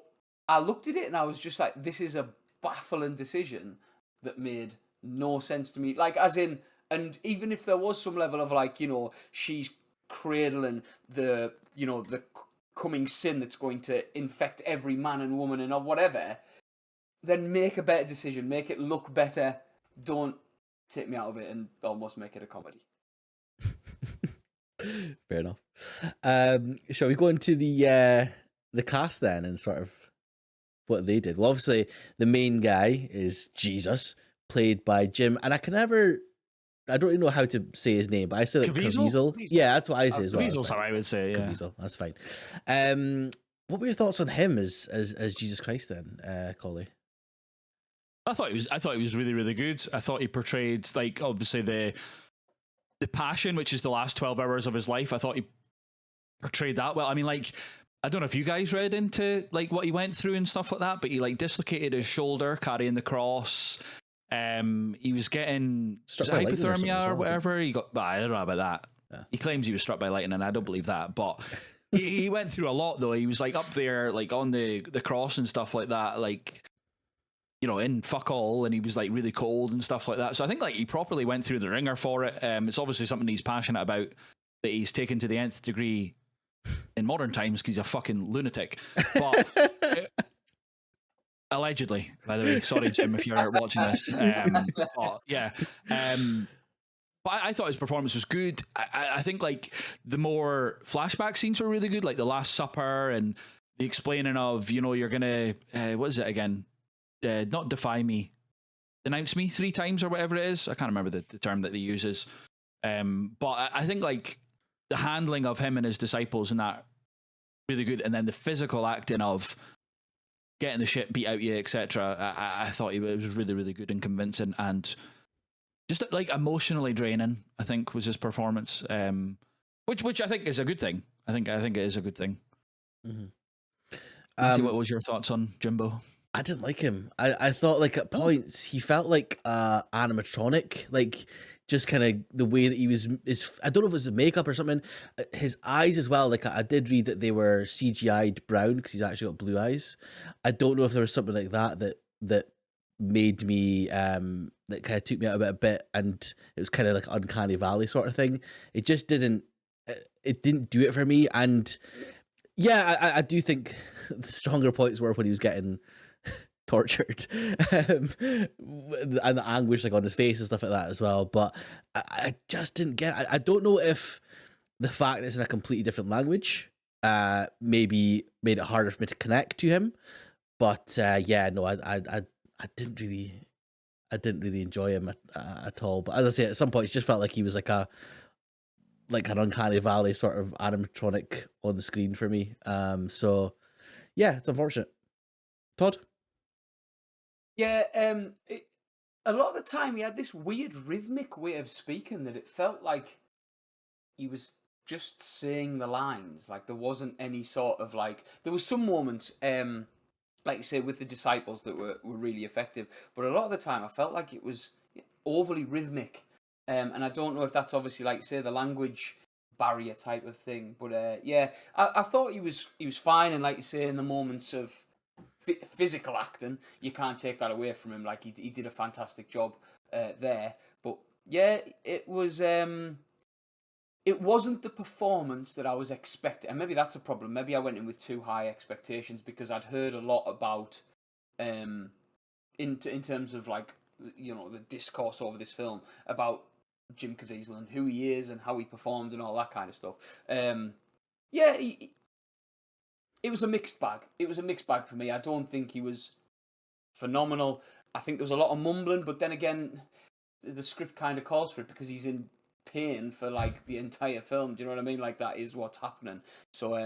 I looked at it and I was just like, this is a baffling decision that made no sense to me. Like, as in, and even if there was some level of like, she's cradling the coming sin that's going to infect every man and woman and whatever, then make a better decision, make it look better. Don't take me out of it and almost make it a comedy. Fair enough. Shall we go into the cast then and sort of what they did? Well, obviously the main guy is Jesus, played by Jim, and I don't even know how to say his name, but I said it Caviezel. Yeah, that's what I say as well. Caviezel's how I would say, yeah. Caviezel, that's fine. What were your thoughts on him as Jesus Christ then, Collie? I thought he was really, really good. I thought he portrayed, like, obviously the passion, which is the last 12 hours of his life. I thought he portrayed that well. I mean, like, I don't know if you guys read into like what he went through and stuff like that, but he like dislocated his shoulder carrying the cross. He was getting hypothermia or whatever. He got, I don't know about that. Yeah. He claims he was struck by lightning, and I don't believe that. But he went through a lot, though. He was like up there, like on the cross and stuff like that, like, in fuck all, and he was like really cold and stuff like that. So I think like he properly went through the ringer for it. It's obviously something he's passionate about, that he's taken to the nth degree in modern times because he's a fucking lunatic. But allegedly, by the way, sorry Jim if you're watching this. But yeah. But I thought his performance was good. I think like the more flashback scenes were really good, like the Last Supper and the explaining of, you're gonna what is it again? Not defy me, denounce me 3 times or whatever it is. I can't remember the term that they uses. But I think like the handling of him and his disciples and that really good, and then the physical acting of getting the shit beat out you, etc. I thought it was really, really good and convincing, and just like emotionally draining, I think, was his performance. Which I think is a good thing. I think it is a good thing. Mm-hmm. What was your thoughts on Jimbo? I didn't like him. I thought like at points he felt like animatronic. Like just kind of the way that he was, I don't know if it was the makeup or something. His eyes as well. Like I did read that they were CGI'd brown because he's actually got blue eyes. I don't know if there was something like that made me that kind of took me out of it a bit, and it was kind of like uncanny valley sort of thing. It just didn't. It didn't do it for me, and yeah, I do think the stronger points were when he was getting tortured and the anguish like on his face and stuff like that as well. But I just didn't get. I don't know if the fact that it's in a completely different language maybe made it harder for me to connect to him. But yeah, no, I didn't really. I didn't really enjoy him at all. But as I say, at some point, it just felt like he was like an uncanny valley sort of animatronic on the screen for me. So yeah, it's unfortunate. Todd? Yeah, a lot of the time he had this weird rhythmic way of speaking that it felt like he was just saying the lines. Like there wasn't any sort of like. There was some moments, like you say, with the disciples that were really effective, but a lot of the time I felt like it was overly rhythmic. And I don't know if that's obviously, like you say, the language barrier type of thing. But yeah, I thought he was fine, and like you say, in the moments of physical acting, you can't take that away from him. Like he did a fantastic job there. But yeah, it was. It wasn't the performance that I was expecting, and maybe that's a problem. Maybe I went in with too high expectations because I'd heard a lot about, in terms of like the discourse over this film about Jim Caviezel and who he is and how he performed and all that kind of stuff. Yeah, it was a mixed bag. It was a mixed bag for me. I don't think he was phenomenal. I think there was a lot of mumbling, but then again, the script kind of calls for it because he's in pain for like the entire film. Do you know what I mean? Like that is what's happening. So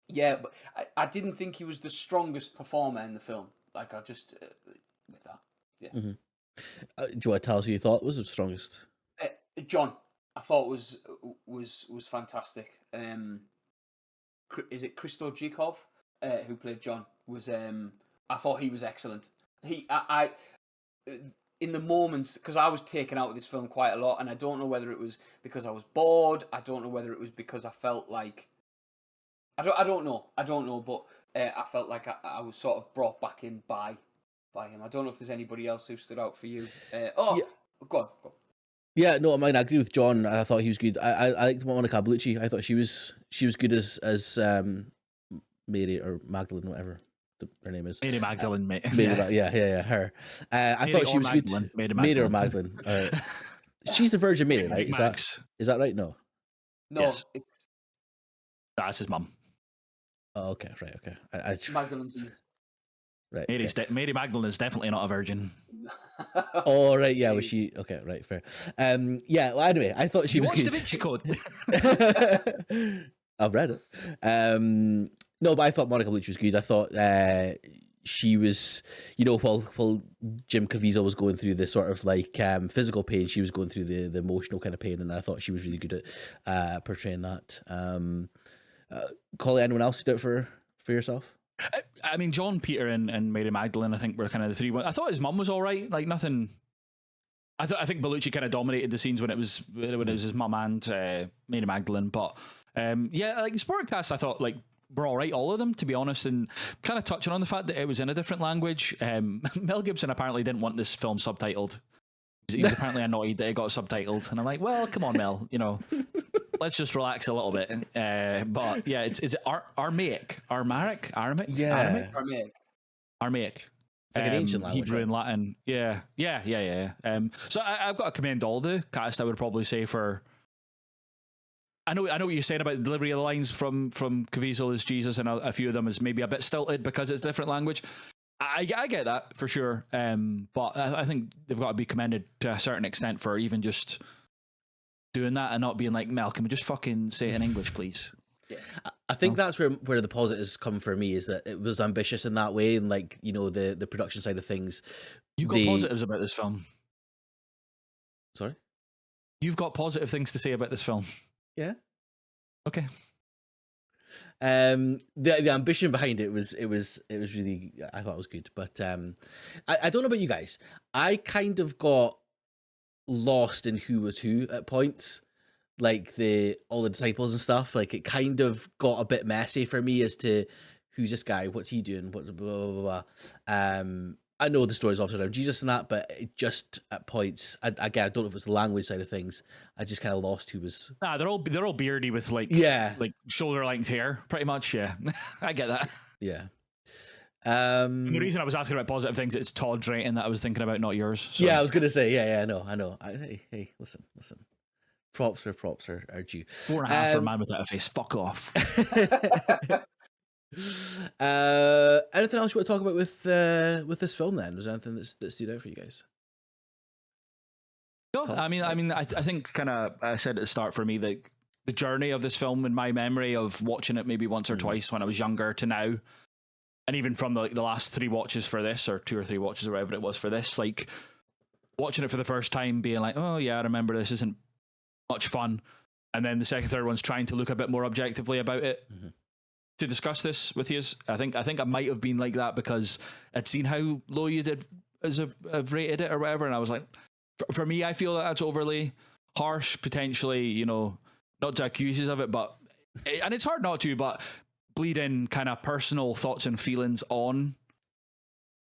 yeah, but I didn't think he was the strongest performer in the film. Like I just with that, yeah. Mm-hmm. Do you want to tell us who you thought was the strongest? John, I thought was fantastic. Is it Christo Zhikov who played John? Was I thought he was excellent. I in the moments, because I was taken out of this film quite a lot, and I don't know whether it was because I was bored. I don't know whether it was because I felt like I don't know, but I felt like I was sort of brought back in by him. I don't know if there's anybody else who stood out for you. Yeah. Go on. Yeah, no, I mean, I agree with John. I thought he was good. I liked Monica Bellucci. I thought she was good as Mary or Magdalene, whatever her name is. Mary Magdalene, mate. Mary, yeah, her. I thought she was Magdalene. good. Mary or Magdalene. She's the Virgin Mary, right? Is that right? No. No, yes. it's That's his mum. Oh, okay, right, okay. Magdalene's. Right. Mary Magdalene is definitely not a virgin. Oh, right, yeah. Was she okay? Right, fair. Yeah. Well, anyway, I thought she was good. Da Vinci Code. I've read it. No, but I thought Monica Bellucci was good. I thought she was, while Jim Caviezel was going through the sort of like physical pain, she was going through the emotional kind of pain, and I thought she was really good at portraying that. Collie, anyone else stood out for yourself? I mean, John, Peter, and Mary Magdalene, I think, were kind of the three. I thought his mum was all right. Like nothing. I think Bellucci kind of dominated the scenes when it was his mum and Mary Magdalene. But yeah, like the supporting cast, I thought like were all right, all of them, to be honest. And kind of touching on the fact that it was in a different language. Mel Gibson apparently didn't want this film subtitled. He was apparently annoyed that it got subtitled, and I'm like, well, come on, Mel, let's just relax a little bit. But yeah, is it Aramaic? Yeah, Aramaic. It's like an ancient language, Hebrew right? and Latin. Yeah. So I've got to commend all the cast. I would probably say for. I know what you're saying about the delivery of the lines from Caviezel as Jesus, and a few of them is maybe a bit stilted because it's a different language. I get that for sure, but I think they've got to be commended to a certain extent for even just doing that and not being like, Mel, can we just fucking say it in English, please? Yeah, I think that's where the positives come for me, is that it was ambitious in that way, and like the production side of things. You've got positives about this film. Sorry, you've got positive things to say about this film. Yeah. Okay. The ambition behind it was really, I thought it was good, but I don't know about you guys. I kind of got lost in who was who at points, like all the disciples and stuff. Like it kind of got a bit messy for me as to who's this guy, what's he doing, what blah blah blah. I know the story's often around Jesus and that, but it just at points, again, I don't know if it's the language side of things. I just kind of lost who was. Nah, they're all beardy with like shoulder length hair, pretty much. Yeah, I get that. Yeah. And the reason I was asking about positive things, it's Todd's rating that I was thinking about, not yours. So. Yeah, I was gonna say, I know. Hey, listen. Props are due. 4.5 for a man without a face. Fuck off. Anything else you want to talk about with this film? Then was there anything that stood out for you guys? No, I think kind of I said at the start, for me, the journey of this film in my memory of watching it maybe once or twice when I was younger to now, and even from the last 3 watches for this, or 2 or 3 watches or whatever it was for this, like watching it for the first time, being like, oh yeah, I remember this isn't much fun, and then the second, third one's trying to look a bit more objectively about it. To discuss this with you. I think I might have been like that because I'd seen how low you did as have rated it or whatever, and I was like, for me, I feel that's overly harsh, potentially, you know, not to accuse you of it, but and it's hard not to, but bleed in kind of personal thoughts and feelings on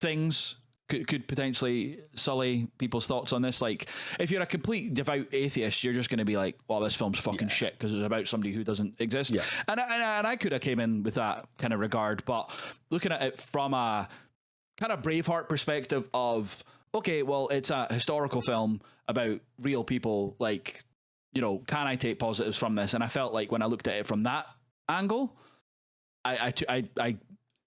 things could potentially sully people's thoughts on this. Like, if you're a complete devout atheist, you're just going to be like, well, this film's fucking shit because it's about somebody who doesn't exist. Yeah. And I could have came in with that kind of regard, but looking at it from a kind of Braveheart perspective of, okay, well, it's a historical film about real people. Like, you know, can I take positives from this? And I felt like when I looked at it from that angle, I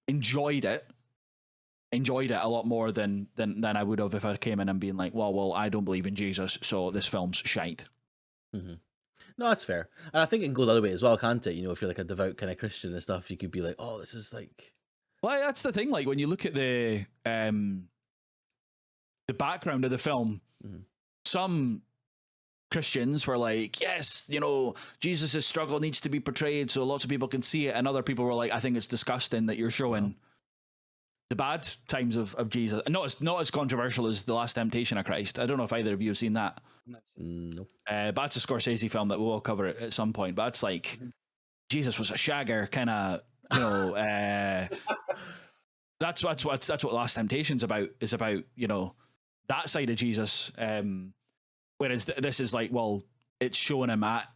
enjoyed it a lot more than I would have if I came in and being like, well, I don't believe in Jesus, so this film's shite. No, that's fair. And I think it can go the other way as well, can't it? You know, if you're like a devout kind of Christian and stuff, you could be like, oh, this is like... Well, that's the thing. Like, when you look at the background of the film, some Christians were like, yes, you know, Jesus' struggle needs to be portrayed so lots of people can see it. And other people were like, I think it's disgusting that you're showing the bad times of Jesus. Not as controversial as The Last Temptation of Christ. I don't know if either of you have seen that. No. But that's a Scorsese film that we'll all cover at some point. But it's like, Jesus was a shagger, kind of, you know, that's what Last Temptation's about, is about, you know, that side of Jesus. Whereas this is like, well, it's showing him at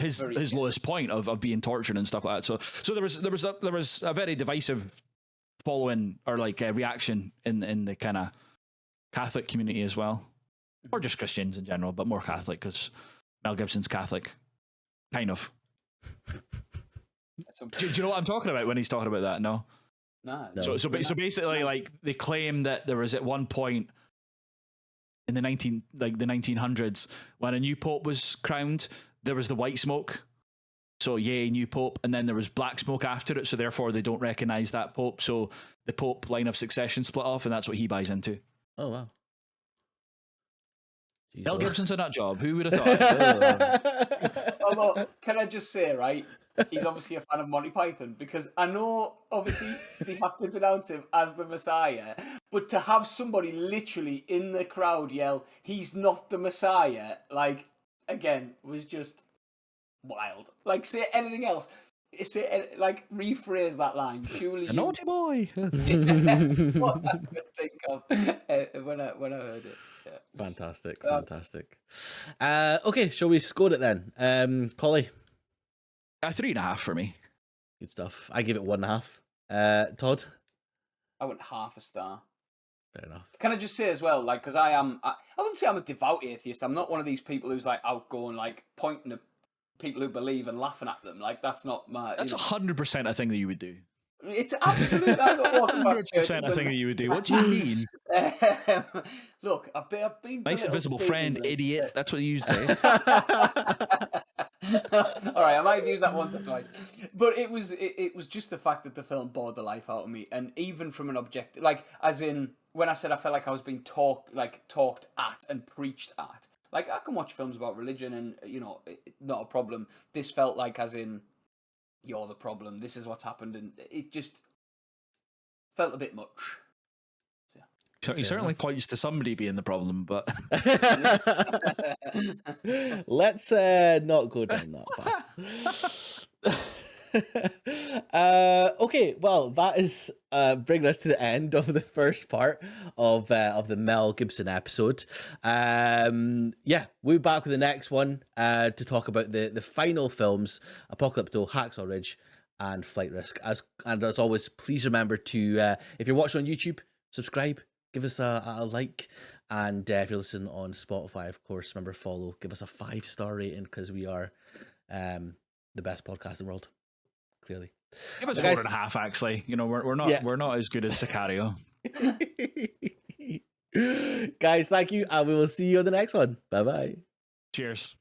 his lowest point of being tortured and stuff like that. So there was a very divisive following or like a reaction in the kind of Catholic community as well, or just Christians in general, but more Catholic because Mel Gibson's Catholic, kind of. Do you know what I'm talking about when he's talking about that? No. So basically, like, they claim that there was at one point in the 1900s when a new pope was crowned, there was the white smoke. So yay, new pope, and then there was black smoke after it, so therefore they don't recognize that pope. So the pope line of succession split off, and that's what he buys into. Oh wow. Jeez, Mel Gibson's a nut job. Who would have thought? Although, can I just say, right? He's obviously a fan of Monty Python, because I know, obviously, they have to denounce him as the Messiah, but to have somebody literally in the crowd yell, "He's not the Messiah," like, again, was just wild. Like, say anything else. Say, like, rephrase that line. Surely a naughty boy. What I could think of when I heard it. Yeah. Fantastic. Okay, shall we score it then? Collie? 3.5 for me. Good stuff. I give it 1.5. Todd? I went half a star. Fair enough. Can I just say as well, like, because I wouldn't say I'm a devout atheist. I'm not one of these people who's like outgoing, like pointing at people who believe and laughing at them. Like, that's not my... That's 100% a thing that you would do. It's absolutely... I'm not walking past 100% a thing that you would do. What do you mean? Look, I've been... Nice invisible friend, idiot. That's what you say. All right, I might have used that once or twice, but it was just the fact that the film bored the life out of me, and even from an objective, like, as in when I said I felt like I was being talked at and preached at. Like, I can watch films about religion, and you know, not a problem. This felt like, as in, you're the problem. This is what's happened, and it just felt a bit much. So, yeah. So he certainly points to somebody being the problem, but Let's not go down that path. Okay, well, that is bringing us to the end of the first part of the Mel Gibson episode. Yeah, we'll be back with the next one to talk about the final films: Apocalypto, Hacksaw Ridge, and Flight Risk. As always, please remember to if you're watching on YouTube, subscribe, give us a like, and if you're listening on Spotify, of course, remember follow, give us a 5-star rating because we are the best podcast in the world. Clearly, give us But four guys- and a half. Actually, you know, we're not Yeah. we're not as good as Sicario. Guys, thank you, and we will see you on the next one. Bye bye. Cheers.